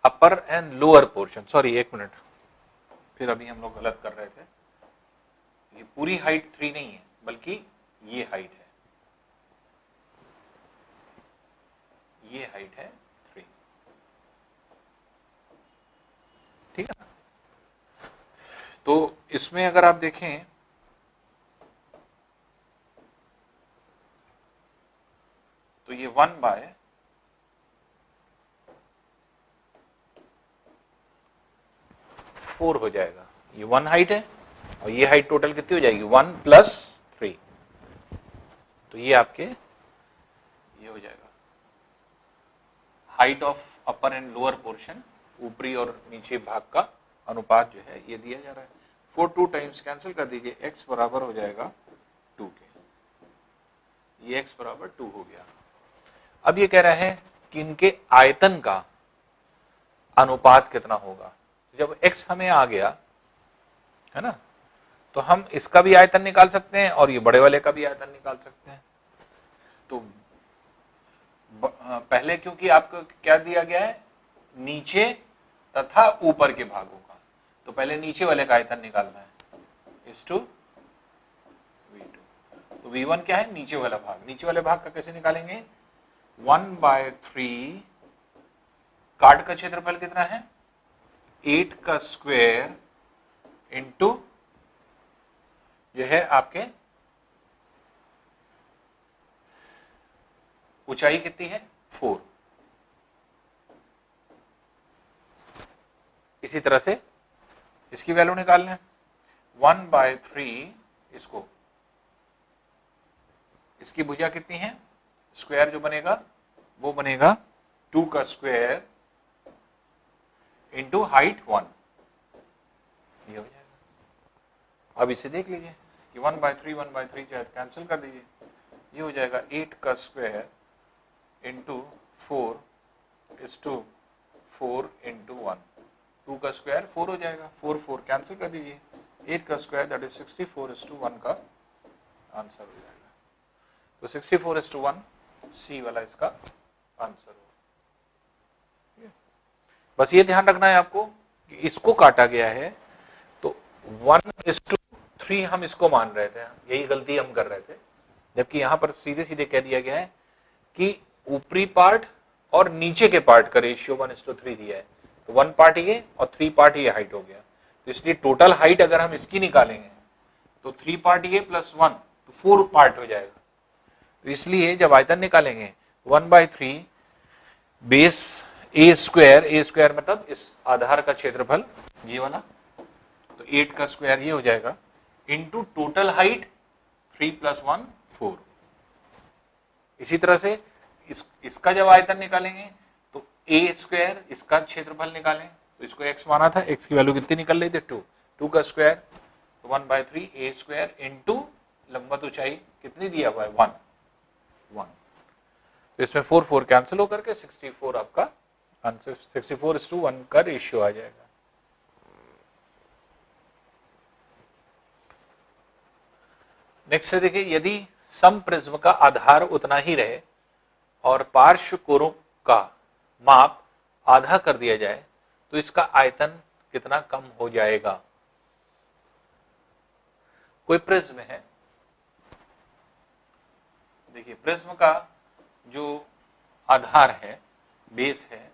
अपर एंड लोअर पोर्शन, सॉरी एक मिनट, फिर अभी हम लोग गलत कर रहे थे। ये पूरी हाइट 3 नहीं है, बल्कि ये हाइट है, ये हाइट है 3, ठीक है ना। तो इसमें अगर आप देखें तो ये 1/4 हो जाएगा। ये 1 हाइट है और ये हाइट टोटल कितनी हो जाएगी 1 + 3, तो ये आपके ये हो जाएगा height of upper and lower portion, ऊपरी और नीचे भाग का अनुपात जो है ये दिया जा रहा है। 4 2 टाइम्स कैंसिल कर दीजिए, x बराबर हो जाएगा 2 के, ये x बराबर 2 हो गया। अब ये कह रहा है कि इनके आयतन का अनुपात कितना होगा। जब x हमें आ गया है ना, तो हम इसका भी आयतन निकाल सकते हैं और ये बड़े वाले का भी आयतन निकाल सकते हैं। तो पहले क्योंकि आपको क्या दिया गया है, नीचे तथा ऊपर के भागों का, तो पहले नीचे वाले का आयतन निकालना है, ∗ V2। तो V1 क्या है, नीचे वाला भाग। नीचे वाले भाग का कैसे निकालेंगे, 1/3 कार्ड का क्षेत्रफल कितना है 8 का स्क्वायर इंटू जो है आपके ऊंचाई कितनी है 4। इसी तरह से इसकी वैल्यू निकालना है 1/3, इसको इसकी भुजा कितनी है, स्क्वायर जो बनेगा वो बनेगा 2 का स्क्वायर इंटू हाइट 1, ये हो जाएगा। अब इसे देख लीजिए कि 1/3 कैंसिल कर दीजिए, ये हो जाएगा 8 का स्क्वायर इंटू 4 इंटू 1, 2 का स्क्वायर 4 हो जाएगा, 4 कैंसिल कर दीजिए, 8 का स्क्वायर दैट इज 64:1 का आंसर हो जाएगा। तो 64:1 सी वाला इसका आंसर हो। बस ये ध्यान रखना है आपको कि इसको काटा गया है तो 1:3 हम इसको मान रहे थे, यही गलती हम कर रहे थे, जबकि यहां पर सीधे सीधे कह दिया गया है कि ऊपरी पार्ट और नीचे के पार्ट का रेशियो 1:3 दिया है, तो 1 पार्ट ये और 3 पार्ट ये हाइट हो गया। तो इसलिए टोटल हाइट अगर हम इसकी निकालेंगे तो 3 पार्ट ये प्लस 1 तो 4 पार्ट हो जाएगा। तो इसलिए जब आयतन निकालेंगे 1/3 बेस ए स्क्वायर मतलब इस आधार का क्षेत्रफल ये वाला, तो 8 का स्क्वायर ये हो जाएगा इंटू टोटल हाइट 3 + 1 4। इसी तरह से इसका जब आयतन निकालेंगे तो ए स्क्वायर इसका क्षेत्रफल निकालें, तो इसको x माना था, x की वैल्यू कितनी निकल रही थी 2 का स्क्वायर, तो 1/3 ए स्क्वायर इंटू लंबवत ऊंचाई कितनी दिया हुआ है 1। तो इसमें 4 कैंसिल होकर के 64 आपका आंसर, 64:1 का रेशियो आ जाएगा। नेक्स्ट है देखिए, यदि सम प्रिज्म का आधार उतना ही रहे और पार्श्व कोणों का माप आधा कर दिया जाए तो इसका आयतन कितना कम हो जाएगा। कोई प्रिज्म है, देखिए प्रिज्म का जो आधार है, बेस है,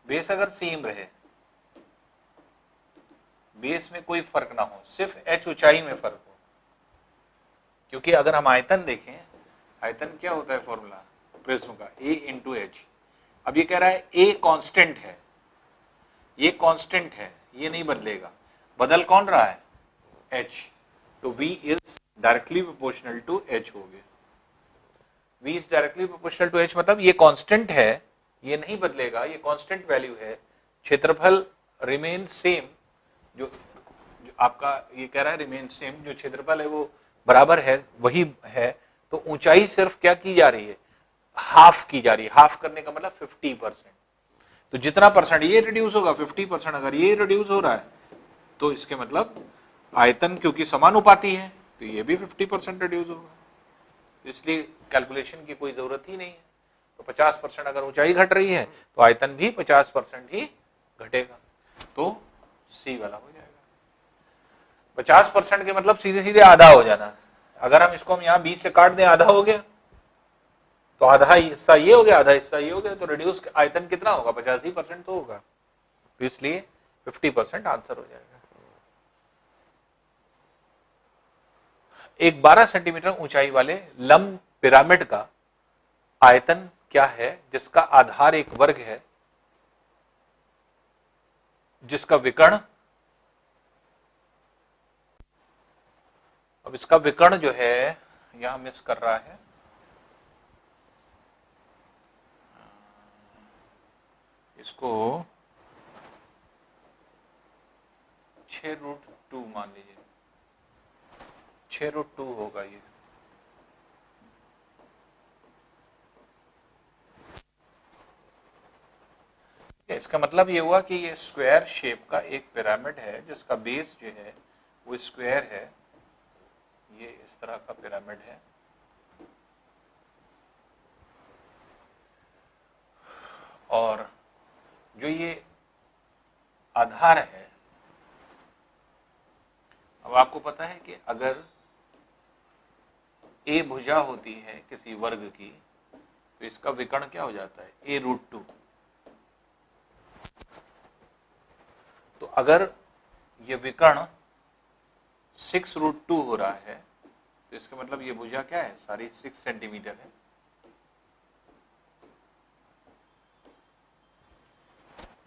बेस अगर सेम रहे, बेस में कोई फर्क ना हो, सिर्फ h ऊंचाई में फर्क हो, क्योंकि अगर हम आयतन देखें, आयतन क्या होता है फॉर्मूला प्रिज्म का a इंटू एच। अब ये कह रहा है a कांस्टेंट है, ये कांस्टेंट है, ये नहीं बदलेगा, बदल कौन रहा है h, तो v is directly proportional to h हो गया। v is directly proportional to h मतलब ये कांस्टेंट है, ये नहीं बदलेगा, ये कांस्टेंट वैल्यू है, क्षेत्रफल रिमेन सेम, जो आपका ये कह रहा है रिमेन सेम, जो क्षेत्रफल है वो बराबर है, वही है, तो ऊंचाई सिर्फ क्या की जा रही है, हाफ की जा रही है। हाफ करने का मतलब 50%। तो जितना परसेंट ये रिड्यूस होगा 50%, अगर ये रिड्यूस हो रहा है तो इसके मतलब आयतन क्योंकि समानुपाती है तो ये भी 50% रिड्यूस होगा। तो इसलिए कैलकुलेशन की कोई जरूरत ही नहीं है। तो 50% अगर ऊंचाई घट रही है तो आयतन भी 50% ही घटेगा। तो सी वाला हो जाएगा। 50% के मतलब सीधे सीधे आधा हो जाना। अगर हम इसको यहाँ 20 से काट दें, आधा हो गया, तो आधा हिस्सा ये हो गया, आधा हिस्सा ये हो गया, तो रिड्यूस आयतन कितना होगा, 85% तो होगा। तो इसलिए 50% आंसर हो जाएगा। एक 12 सेंटीमीटर ऊंचाई वाले लंब पिरामिड का आयतन क्या है जिसका आधार एक वर्ग है, जिसका विकर्ण, अब इसका विकर्ण जो है यहां मिस कर रहा है, इसको 6√2 मान लीजिए, 6√2 होगा ये। इसका मतलब ये हुआ कि ये स्क्वायर शेप का एक पिरामिड है जिसका बेस जो है वो स्क्वायर है। ये इस तरह का पिरामिड है और जो ये आधार है, अब आपको पता है कि अगर ए भुजा होती है किसी वर्ग की तो इसका विकर्ण क्या हो जाता है, a√2। तो अगर ये विकर्ण 6√2 हो रहा है तो इसका मतलब ये भुजा क्या है, सारी 6 सेंटीमीटर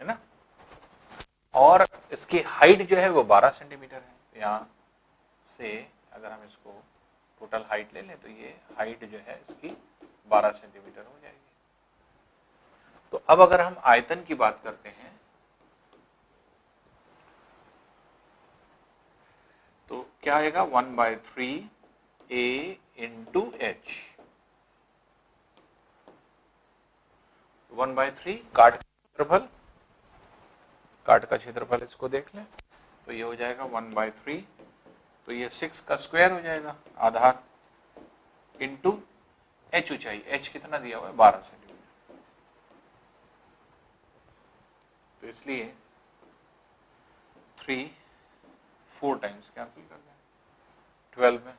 है ना। और इसकी हाइट जो है वो 12 सेंटीमीटर है। तो यहाँ से अगर हम इसको टोटल हाइट ले लें तो ये हाइट जो है इसकी 12 सेंटीमीटर हो जाएगी। तो अब अगर हम आयतन की बात करते हैं तो क्या आएगा, 1/3 A इंटू H। 1/3 काट का क्षेत्रफल, काट का क्षेत्रफल इसको देख लें तो ये हो जाएगा 1/3, तो ये 6 का स्क्वायर हो जाएगा आधार, इंटू H ऊंचाई, H कितना दिया हुआ है 12 सेंटीमीटर। तो इसलिए 3 4 टाइम्स कैंसिल कर दें 12 में,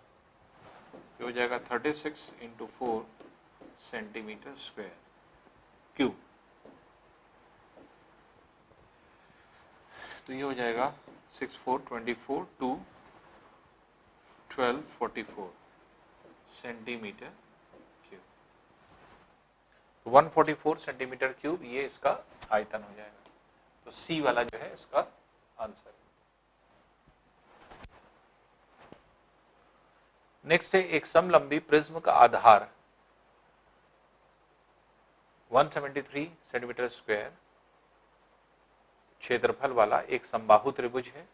तो हो जाएगा 36 इंटू 4 सेंटीमीटर स्क्वायर क्यूब। तो ये हो जाएगा 6 4 24 2 12 44 सेंटीमीटर क्यूब। तो 144 सेंटीमीटर क्यूब ये इसका आयतन हो जाएगा। तो सी वाला जो है इसका आंसर है। नेक्स्ट है, एक समलंबी प्रिज्म का आधार 173 सेंटीमीटर स्क्वायर क्षेत्रफल वाला एक समबाहु त्रिभुज है।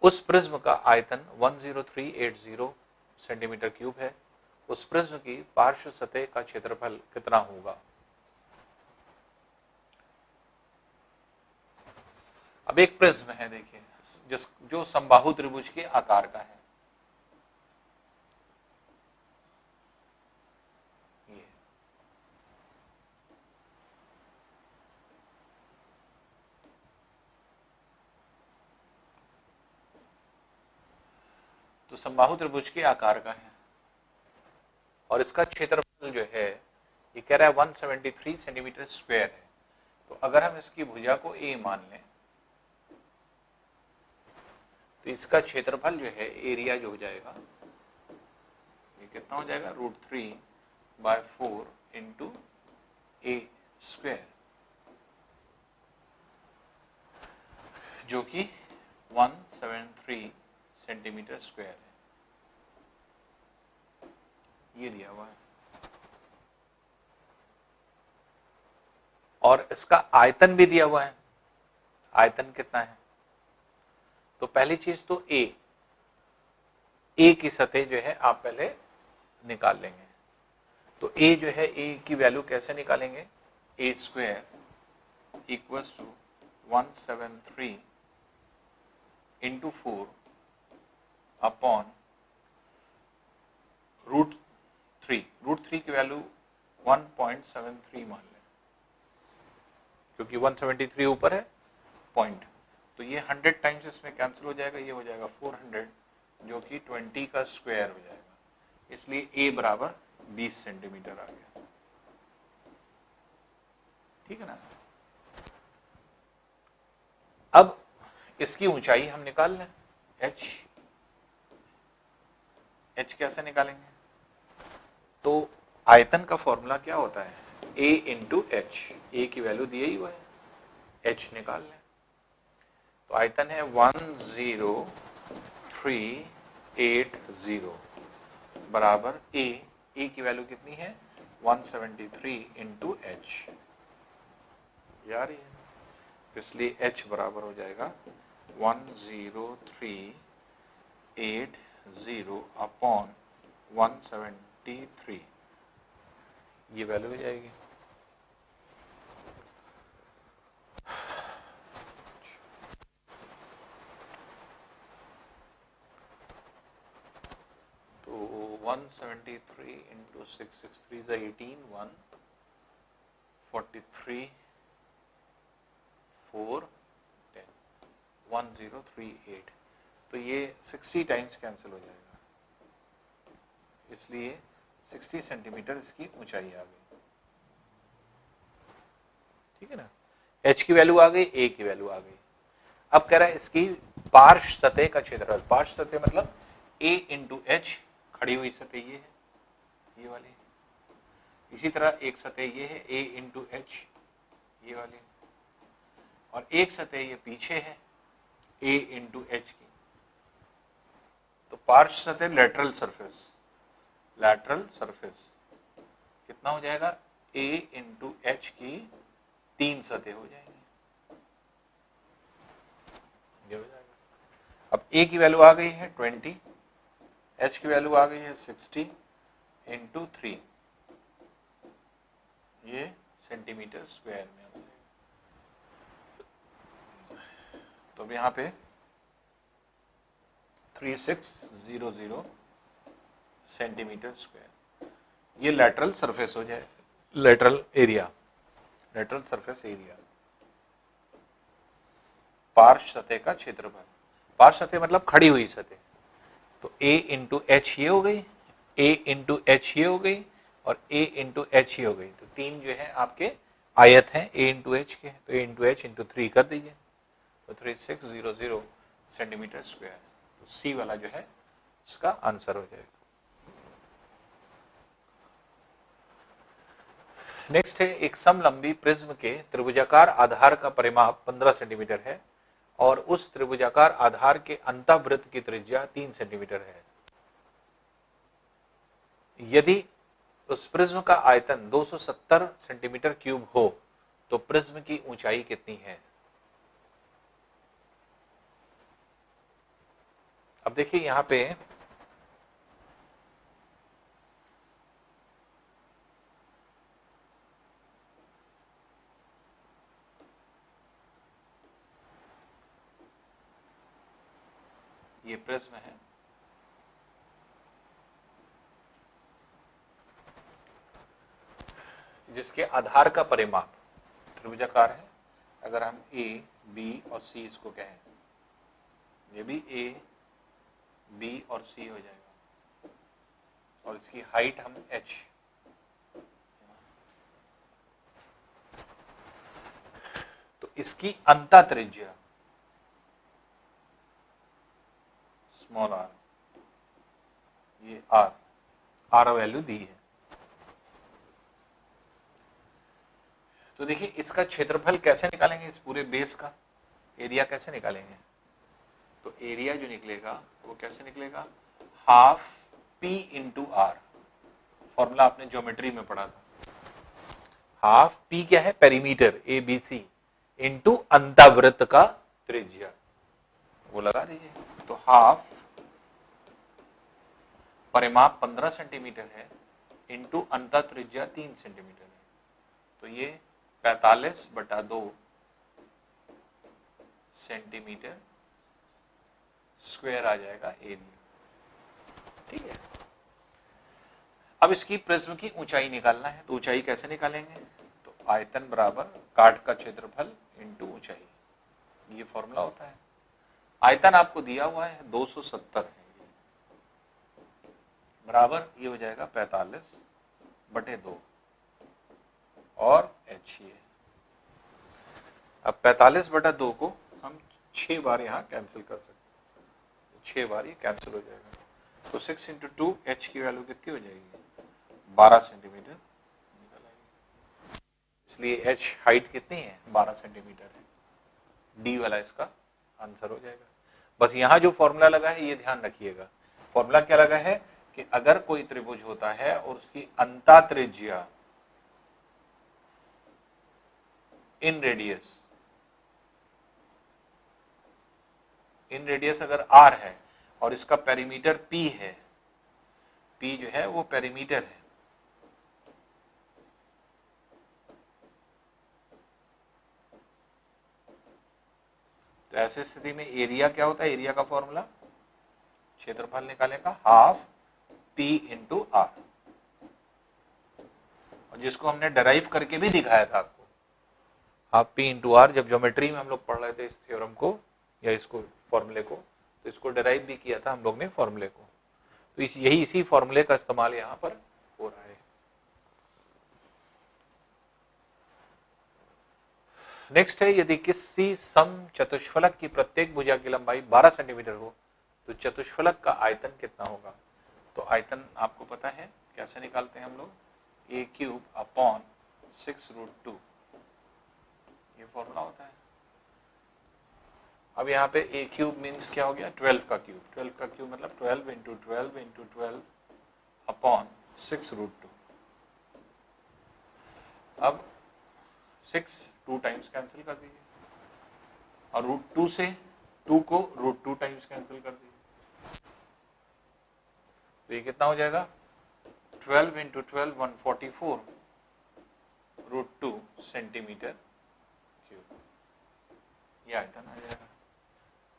उस प्रिज्म का आयतन 10380 सेंटीमीटर क्यूब है। उस प्रिज्म की पार्श्व सतह का क्षेत्रफल कितना होगा। अब एक प्रिज्म है, देखिए, जो समबाहु त्रिभुज के आकार का है। तो समबाहु त्रिभुज के आकार का है और इसका क्षेत्रफल जो है ये कह रहा है 173 सेंटीमीटर स्क्वायर है। तो अगर हम इसकी भुजा को ए मान लें तो इसका क्षेत्रफल जो है, एरिया जो हो जाएगा, ये कितना हो जाएगा, √3/4 इंटू ए स्क्वायर, जो कि 173 सेंटीमीटर स्क्वायर है। ये दिया हुआ है और इसका आयतन भी दिया हुआ है। आयतन कितना है, तो पहली चीज तो ए की सतह जो है आप पहले निकाल लेंगे। तो a जो है, a की वैल्यू कैसे निकालेंगे, a square equals to 173 into 4 upon √3। √3 की वैल्यू 1.73 मान लें, क्योंकि 173 ऊपर है पॉइंट, तो ये 100 टाइम्स इसमें कैंसिल हो जाएगा, ये हो जाएगा 400 जो कि 20 का स्क्वायर हो जाएगा, इसलिए a बराबर 20 सेंटीमीटर आ गया। ठीक है ना। अब इसकी ऊंचाई हम निकाल लें, h कैसे निकालेंगे, तो आयतन का फॉर्मूला क्या होता है, a इंटू एच, a की वैल्यू दी ही हुआ है, h निकाल लें। तो आयतन है 10380 बराबर a की वैल्यू कितनी है 173 इंटू एच, ये आ रही है, इसलिए h बराबर हो जाएगा 10380 अपॉन 173, ये वैल्यू हो जाएगी। तो 173 इंटू 663 is 18, 143 4 10 1038, तो ये 60 टाइम्स कैंसिल हो जाएगा, इसलिए 60 सेंटीमीटर इसकी ऊंचाई आ गई। ठीक है ना, h की वैल्यू आ गई, a की वैल्यू आ गई। अब कह रहा है इसकी पार्श्व सतह का क्षेत्रफल, पार्श्व सतह मतलब a इंटू एच, खड़ी हुई सतह ये है, ये वाली, इसी तरह एक सतह ये है a इंटू एच, ये वाली, और एक सतह ये पीछे है a इंटू एच की। तो पार्श्व सतह लेटरल सरफेस, लैटरल सरफेस कितना हो जाएगा, a इंटू एच की 3 सतह हो जाएंगी, ये हो जाएगा। अब a की वैल्यू आ गई है 20, h की वैल्यू आ गई है 60 इंटू 3, ये सेंटीमीटर स्क्वायर में हो जाएगा। तो अब यहाँ पे 3600 सेंटीमीटर स्क्वायर, ये लेटरल सरफेस हो जाए, lateral area, lateral surface area, पार्श्व सतह का क्षेत्रफल। पार्श्व सतह मतलब खड़ी हुई सतह, तो a इंटू एच ये हो गई, a इंटू एच ये हो गई, और a इंटू एच ये हो गई, तो 3 जो है आपके आयत हैं a इंटू एच के, तो a इंटू एच इंटू 3 कर दीजिए, तो 3600 सेंटीमीटर स्क्वायर, तो सी वाला जो है इसका आंसर हो जाएगा। नेक्स्ट है, एक समलंबी प्रिज्म के त्रिभुजाकार आधार का परिमाप 15 सेंटीमीटर है और उस त्रिभुजाकार आधार के अंतःवृत्त की त्रिज्या 3 सेंटीमीटर है। यदि उस प्रिज्म का आयतन 270 सेंटीमीटर क्यूब हो तो प्रिज्म की ऊंचाई कितनी है। अब देखिए यहां पे ये प्रिज्म है, जिसके आधार का परिमाप त्रिभुजाकार है। अगर हम ए, बी और सी इसको कहें, ये भी ए, बी और सी हो जाएगा, और इसकी हाइट हम एच, तो इसकी अंतः त्रिज्या स्मॉल आर, ये आर, आर वैल्यू दी है। तो देखिए इसका क्षेत्रफल कैसे निकालेंगे, इस पूरे बेस का एरिया कैसे निकालेंगे। तो एरिया जो निकलेगा वो कैसे निकलेगा, half P into R, formula आपने ज्योमेट्री में पढ़ा था। हाफ पी क्या है, perimeter A B C into अंतःवृत्त का त्रिज्या, वो लगा दीजिए। तो हाफ परिमाप 15 सेंटीमीटर है इंटू अंतः त्रिज्या 3 सेंटीमीटर है, तो ये 45/2 सेंटीमीटर स्क्वायर आ जाएगा एरिया। ठीक है, अब इसकी प्रिज्म की ऊंचाई निकालना है, तो ऊंचाई कैसे निकालेंगे, तो आयतन बराबर काट का क्षेत्रफल इंटू ऊंचाई, ये फॉर्मूला होता है। आयतन आपको दिया हुआ है 270 है, बराबर ये हो जाएगा 45/2 और h ये। अब 45/2 को हम 6 बार यहाँ कैंसिल कर सकते हैं, 6 बार ये कैंसिल हो जाएगा, तो 6 × 2 h की वैल्यू कितनी हो जाएगी, 12 सेंटीमीटर निकल आएगी। इसलिए h हाइट कितनी है, 12 सेंटीमीटर है, डी वाला इसका आंसर हो जाएगा। बस यहाँ जो फॉर्मूला लगा है ये ध्यान रखिएगा, फॉर्मूला क्या लगा है कि अगर कोई त्रिभुज होता है और उसकी अंतः त्रिज्या इन रेडियस अगर r है और इसका पेरीमीटर p है, p जो है वो पेरीमीटर है, तो ऐसी स्थिति में एरिया क्या होता है, एरिया का फॉर्मूला क्षेत्रफल निकालने का हाफ p × r, और जिसको हमने डेराइव करके भी दिखाया था आपको, हाफ p × r, जब ज्योमेट्री में हम लोग पढ़ रहे थे इस थ्योरम को या इसको फॉर्मूले को, तो इसको डेराइव भी किया था हम लोग ने फॉर्मूले को, तो इसी फॉर्मूले का इस्तेमाल यहाँ पर हो रहा है। नेक्स्ट है, यदि किसी सम चतुष्फलक की प्रत्येक भुजा की लंबाई 12 सेंटीमीटर हो तो चतुष्फलक का आयतन कितना होगा। तो आयतन आपको पता है कैसे निकालते हैं हम लोग, a³ / 6√2, ये फॉर्मूला होता है। अब यहाँ पे a³ मीन्स क्या हो गया, 12 का क्यूब, 12 का क्यूब मतलब 12 × 12 × 12 अपॉन 6√2। अब 6 2 टाइम्स कैंसिल कर दीजिए और √2 से 2 को √2 टाइम्स कैंसिल कर दीजिए, तो ये कितना हो जाएगा, 12 × 12 144 √2 सेंटीमीटर क्यूब, ये आयतन आ जाएगा।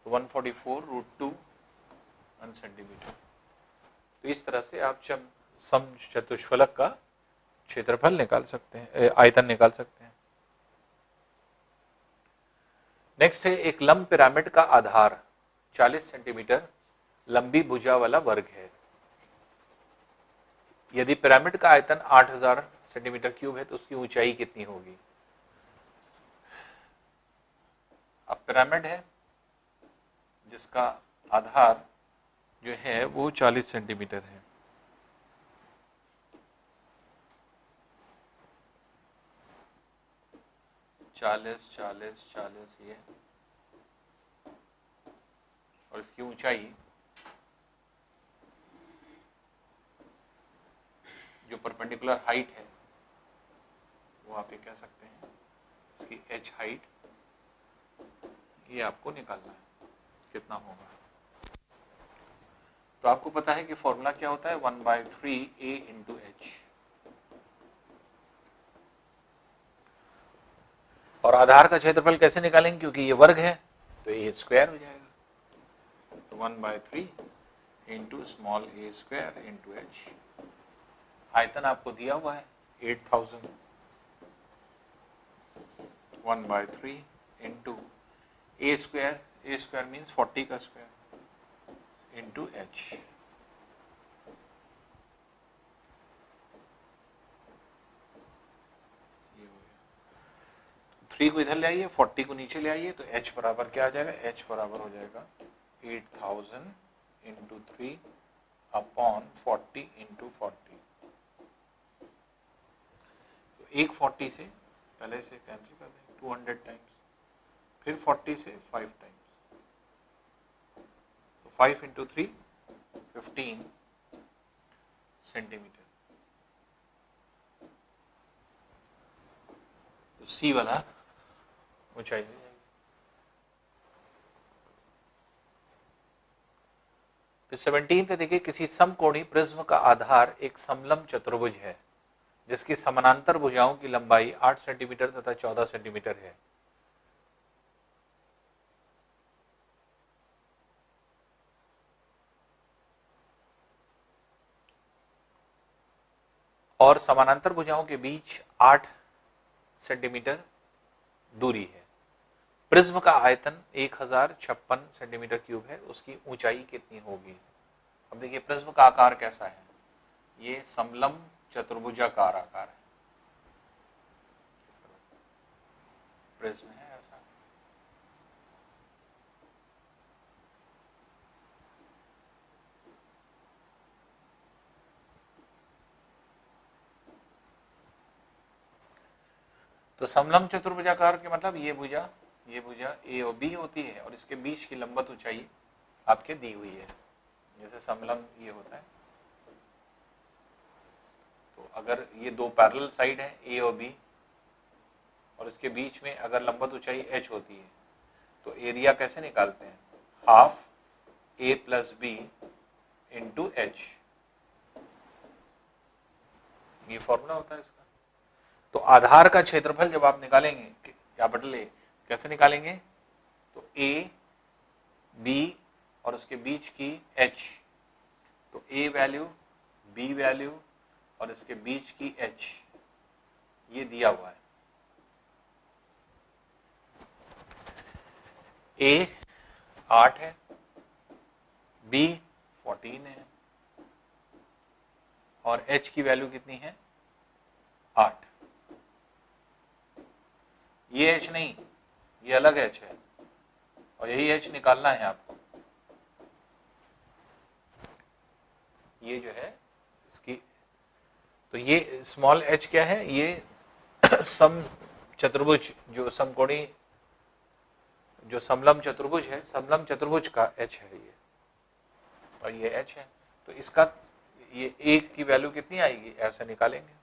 तो 144 √2 1 सेंटीमीटर। तो इस तरह से आप सम चतुष्फलक का क्षेत्रफल निकाल सकते हैं, आयतन निकाल सकते हैं। नेक्स्ट है, एक लंब पिरामिड का आधार 40 सेंटीमीटर लंबी भुजा वाला वर्ग है। यदि पिरामिड का आयतन 8000 सेंटीमीटर क्यूब है तो उसकी ऊंचाई कितनी होगी। अब पिरामिड है जिसका आधार जो है वो 40 सेंटीमीटर है, चालीस ये, और इसकी ऊंचाई जो परपेंडिकुलर हाइट है वो आप ये कह सकते हैं, इसकी h हाइट, ये आपको निकालना है कितना होगा। तो आपको पता है कि फॉर्मूला क्या होता है, 1/3 a × h, और आधार का क्षेत्रफल कैसे निकालेंगे, क्योंकि ये वर्ग है तो a² हो जाएगा, तो 1/3 × स्मॉल a² × h। आयतन आपको दिया हुआ है 8000, 1/3 × a² मीन्स 40 का स्क्वायर × h। ये हो गया, 3 को इधर ले आइए, 40 को नीचे ले आइए, तो h बराबर क्या आ जाएगा, h बराबर हो जाएगा 8000 × 3 अपॉन 40 × 40। तो एक 40 से पहले से कैंसिल कर दें 200 टाइम्स, फिर 40 से 5 टाइम्स, तो 5 × 3 15 सेंटीमीटर। तो सी वाला ऊंचाई हो जाएगी। फिर 17 देखिए, किसी समकोणीय प्रिज्म का आधार एक समलंब चतुर्भुज है जिसकी समानांतर भुजाओं की लंबाई 8 सेंटीमीटर तथा 14 सेंटीमीटर है। और समानांतर भुजाओं के बीच 8 सेंटीमीटर दूरी है। प्रिज्म का आयतन 1056 सेंटीमीटर क्यूब है, उसकी ऊंचाई कितनी होगी? अब देखिए प्रिज्म का आकार कैसा है, ये समलंब चतुर्भुजाकार आकार है, इस तरह से प्रिज्म है ऐसा। तो समलंब चतुर्भुजाकार के मतलब ये भुजा ए और बी होती है और इसके बीच की लंबवत ऊंचाई आपके दी हुई है। जैसे समलंब ये होता है, तो अगर ये दो पैरेलल साइड है ए और बी और इसके बीच में अगर लंबवत ऊंचाई h होती है तो एरिया कैसे निकालते हैं? Half a plus B into H, ये फॉर्मूला होता है इसका। तो आधार का क्षेत्रफल जब आप निकालेंगे कैपिटल ए, कैसे निकालेंगे? तो ए बी और उसके बीच की h, तो a वैल्यू b वैल्यू और इसके बीच की h, ये दिया हुआ है। a 8 है, b 14 है और h की वैल्यू कितनी है? 8। ये h नहीं, ये अलग h है और यही h निकालना है आपको। ये जो है इसकी, तो ये स्मॉल h क्या है? ये सम चतुर्भुज, जो समकोणी, जो समलंब चतुर्भुज है, समलंब चतुर्भुज का h है ये, और ये h है। तो इसका ये एक की वैल्यू कितनी आएगी, ऐसा निकालेंगे।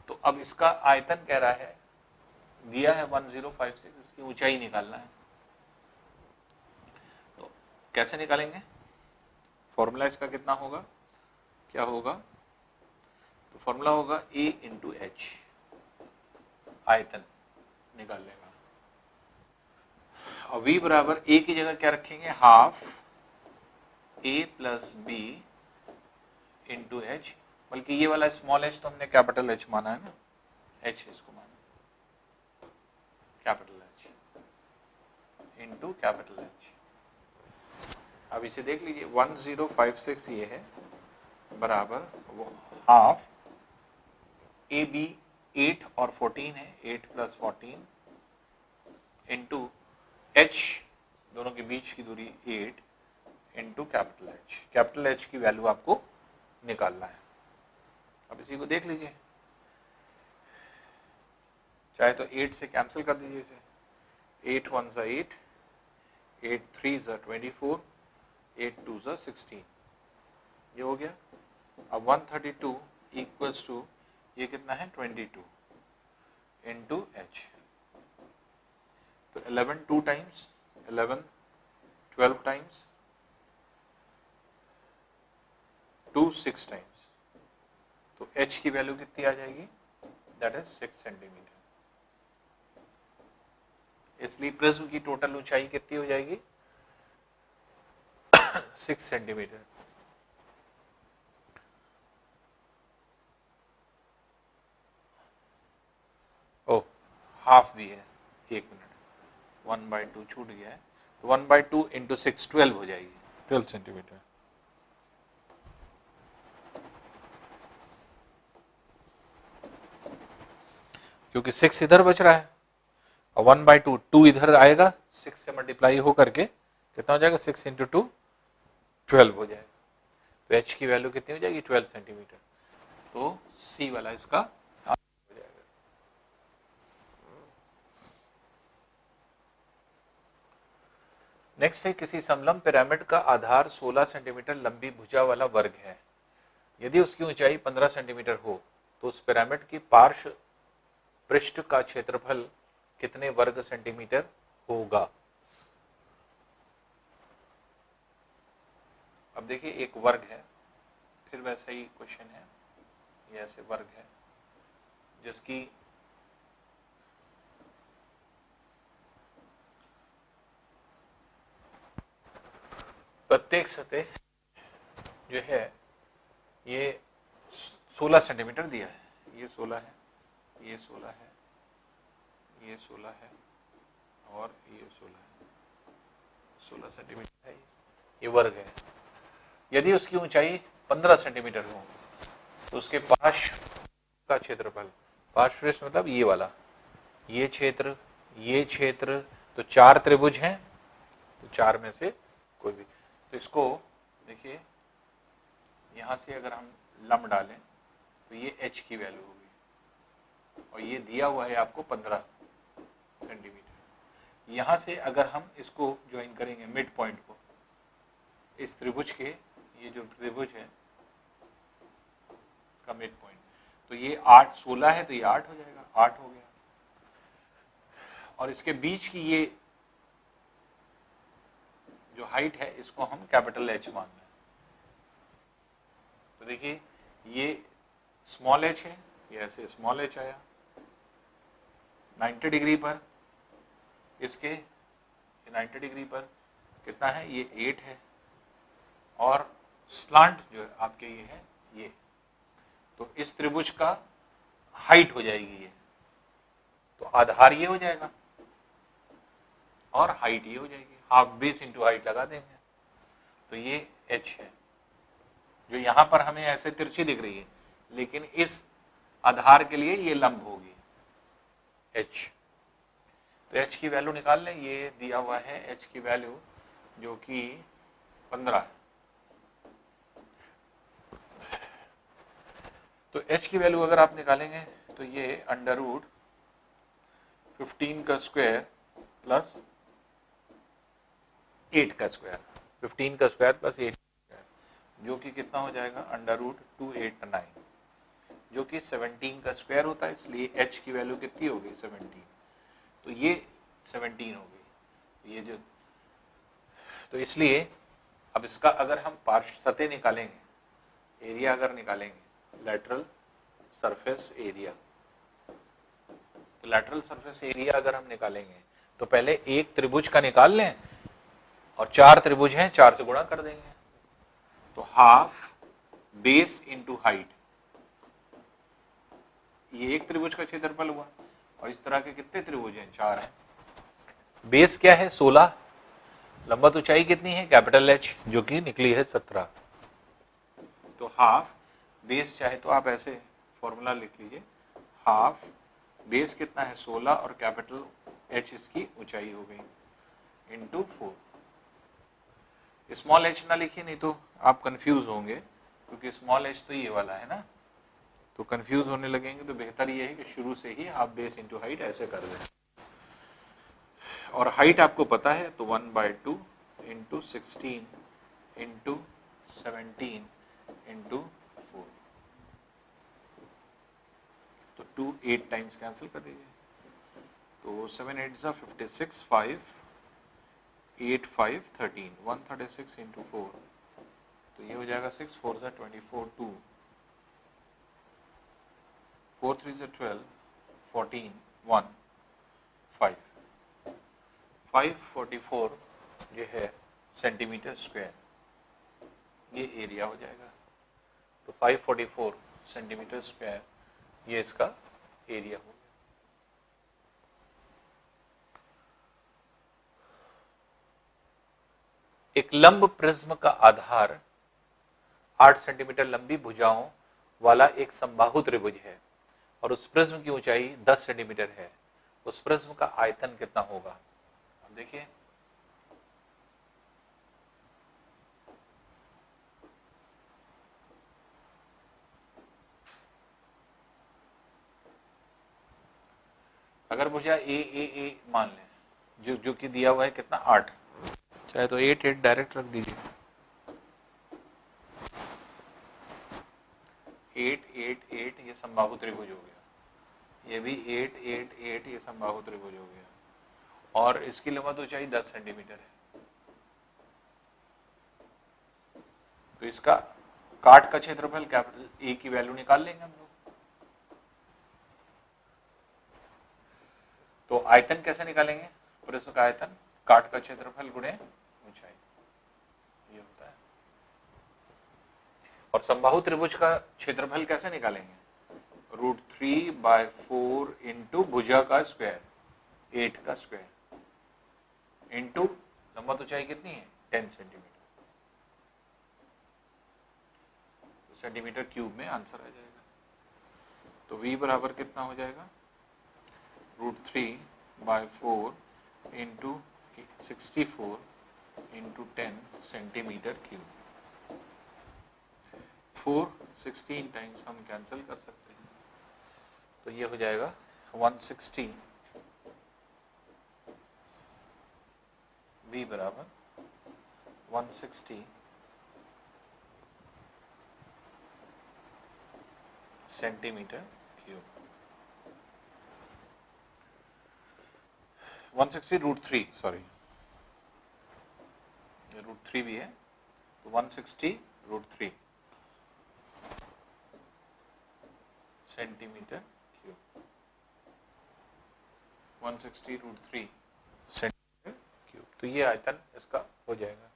तो अब इसका आयतन कह रहा है, दिया है 1056, इसकी ऊंचाई निकालना है। तो कैसे निकालेंगे? फॉर्मूला इसका कितना होगा, क्या होगा? तो फॉर्मूला होगा a इंटू एच, आयतन निकाल लेगा। और v बराबर a की जगह क्या रखेंगे? Half a plus B into H, बल्कि ये वाला स्मॉल h तो हमने कैपिटल h माना है ना, h इसको माना capital H into capital H। अब इसे देख लीजिए, 1056 ये है बराबर वो हाफ ए बी 8 और 14 है, 8 प्लस 14 इंटू H, दोनों के बीच की दूरी 8 into capital H। Capital H की वैल्यू आपको निकालना है। अब इसी को देख लीजिए, चाहे तो 8 से कैंसिल कर दीजिए इसे, 8 1 ज़ा 8, 8 3 ज़ा 24, 8 2 ज़ा 16, ये हो गया। अब 132 इक्वल्स टू ये कितना है? 22 इंटू एच। तो 11 2 टाइम्स, 11 12 टाइम्स, 2 6 टाइम्स, तो h की वैल्यू कितनी आ जाएगी? That is 6 centimetre. इसलिए प्रिज्म की टोटल ऊंचाई कितनी हो जाएगी? 6 सेंटीमीटर। ओ हाफ भी है, एक मिनट, 1/2 छूट गया है, तो 1/2 इंटू 6 12 हो जाएगी, 12 सेंटीमीटर। क्योंकि 6 इधर बच रहा है और 1/2 2 इधर आएगा, 6 से मल्टीप्लाई हो करके कितना हो जाएगा? 6 इंटू 2 12 हो जाएगा। तो h की वैल्यू कितनी हो जाएगी? 12 सेंटीमीटर। तो C वाला इसका हो जाएगा। नेक्स्ट है, किसी समलंब पिरामिड का आधार 16 सेंटीमीटर लंबी भुजा वाला वर्ग है। यदि उसकी ऊंचाई 15 सेंटीमीटर हो तो उस पिरामिड की पार्श्व पृष्ठ का क्षेत्रफल कितने वर्ग सेंटीमीटर होगा? अब देखिए एक वर्ग है, फिर वैसा ही क्वेश्चन है, ये ऐसे वर्ग है जिसकी प्रत्येक सतह जो है ये 16 सेंटीमीटर दिया है, ये 16 है, ये 16 है, ये 16 है और ये 16 है, 16 सेंटीमीटर है, ये वर्ग है। यदि उसकी ऊंचाई 15 सेंटीमीटर हो तो उसके पार्श्व का क्षेत्रफल, पार्श्व मतलब ये वाला, ये क्षेत्र, तो 4 त्रिभुज हैं, तो 4 में से कोई भी, तो इसको देखिए यहां से अगर हम लंब डालें तो ये h की वैल्यू होगी और ये दिया हुआ है आपको 15 सेंटीमीटर। यहां से अगर हम इसको ज्वाइन करेंगे मिड पॉइंट को, इस त्रिभुज के, ये जो त्रिभुज है इसका मिड पॉइंट, तो ये 8 16 है तो ये 8 हो जाएगा, 8 हो गया। और इसके बीच की ये जो हाइट है इसको हम कैपिटल H मान रहे हैं। तो देखिए ये स्मॉल h है, ये ऐसे स्मॉल h आया 90 डिग्री पर, इसके 90 डिग्री पर कितना है, ये 8 है, और स्लांट जो है आपके ये है ये, तो इस त्रिभुज का हाइट हो जाएगी ये, तो आधार ये हो जाएगा और हाइट ये हो जाएगी, हाफ बेस इंटू हाइट लगा देंगे, तो ये h है जो यहां पर हमें ऐसे तिरछी दिख रही है, लेकिन इस आधार के लिए ये लंब होगी h। तो h की वैल्यू निकाल लें, ये दिया हुआ है h की वैल्यू जो कि 15 है। तो h की वैल्यू अगर आप निकालेंगे तो ये अंडर रूट 15 का स्क्वायर प्लस 8 का स्क्वायर, 15 का स्क्वायर प्लस 8 का स्क्वायर, जो कि कितना हो जाएगा अंडर रूट 289, जो कि 17 का स्क्वायर होता है, इसलिए h की वैल्यू कितनी हो गई 17, तो ये 17 हो गई ये जो, तो इसलिए अब इसका अगर हम पार्श्व सतह निकालेंगे, एरिया अगर निकालेंगे, लैटरल सरफेस एरिया, तो लैटरल सरफेस एरिया अगर हम निकालेंगे तो पहले एक त्रिभुज का निकाल लें और 4 त्रिभुज हैं, 4 से गुणा कर देंगे, तो हाफ बेस इंटू हाइट, ये एक त्रिभुज का क्षेत्रफल हुआ, और इस तरह के कितने त्रिभुज हैं, 4 हैं। बेस क्या है 16, लंबवत ऊंचाई कितनी है कैपिटल H जो कि निकली है 17, तो हाफ बेस, चाहे तो आप ऐसे फॉर्मूला लिख लीजिए, हाफ बेस कितना है 16 और कैपिटल H इसकी ऊंचाई हो गई इंटू 4। स्मॉल h ना लिखिए नहीं तो आप कंफ्यूज होंगे, क्योंकि स्मॉल h तो ये वाला है ना, तो कंफ्यूज होने लगेंगे, तो बेहतर ये है कि शुरू से ही आप बेस इंटू हाइट ऐसे कर दें, और हाइट आपको पता है तो 1/2 इंटू 16 इंटू 17 इंटू 4, तो 2 8 टाइम्स कैंसिल कर दीजिए, तो 7 8 जा 56, 5 8 5 13, 136 इंटू 4, तो ये हो जाएगा 6 4 जा 24, 2 4 3 जा 12, 14 1 5 544 जो है सेंटीमीटर स्क्वायर, ये एरिया हो जाएगा, तो 544 सेंटीमीटर स्क्वायर ये इसका एरिया हो गया। एक लंब प्रिज्म का आधार 8 सेंटीमीटर लंबी भुजाओं वाला एक समबाहु त्रिभुज है और उस प्रिज्म की ऊंचाई 10 सेंटीमीटर है, उस प्रिज्म का आयतन कितना होगा। अब देखिए अगर भुजा ए मान लें जो कि दिया हुआ है कितना 8, चाहे तो 8 8 डायरेक्ट रख दीजिए, 8 8 8 ये समबाहु त्रिभुज हो गया, ये भी 8 8 8 ये समबाहु त्रिभुज हो गया, और इसकी लंबवत ऊंचाई 10 सेंटीमीटर है। तो इसका काट का क्षेत्रफल कैपिटल ए की वैल्यू निकाल लेंगे हम लोग। तो आयतन कैसे निकालेंगे? पृष्ठ का आयतन काट का क्षेत्रफल गुणे ऊंचाई, ये होता है। और समबाहु त्रिभुज का क्षेत्रफल कैसे निकालेंगे? √3/4 इंटू भुजा का स्क्वायर, 8 का स्क्वायर इंटू लंबा ऊंचाई कितनी है? 10 सेंटीमीटर। तो सेंटीमीटर क्यूब में आंसर आ जाएगा। तो v बराबर कितना हो जाएगा? √3/4 into 64 into 10 centimetre cube. 4 16 times हम कैंसिल कर सकते हैं, तो ये हो जाएगा 160। v बराबर 160 सेंटीमीटर क्यूब। 160 √3, सॉरी √3 भी है, तो 160 √3 सेंटीमीटर क्यूब। 160 √3 centimetre cube. तो ये आयतन इसका हो जाएगा।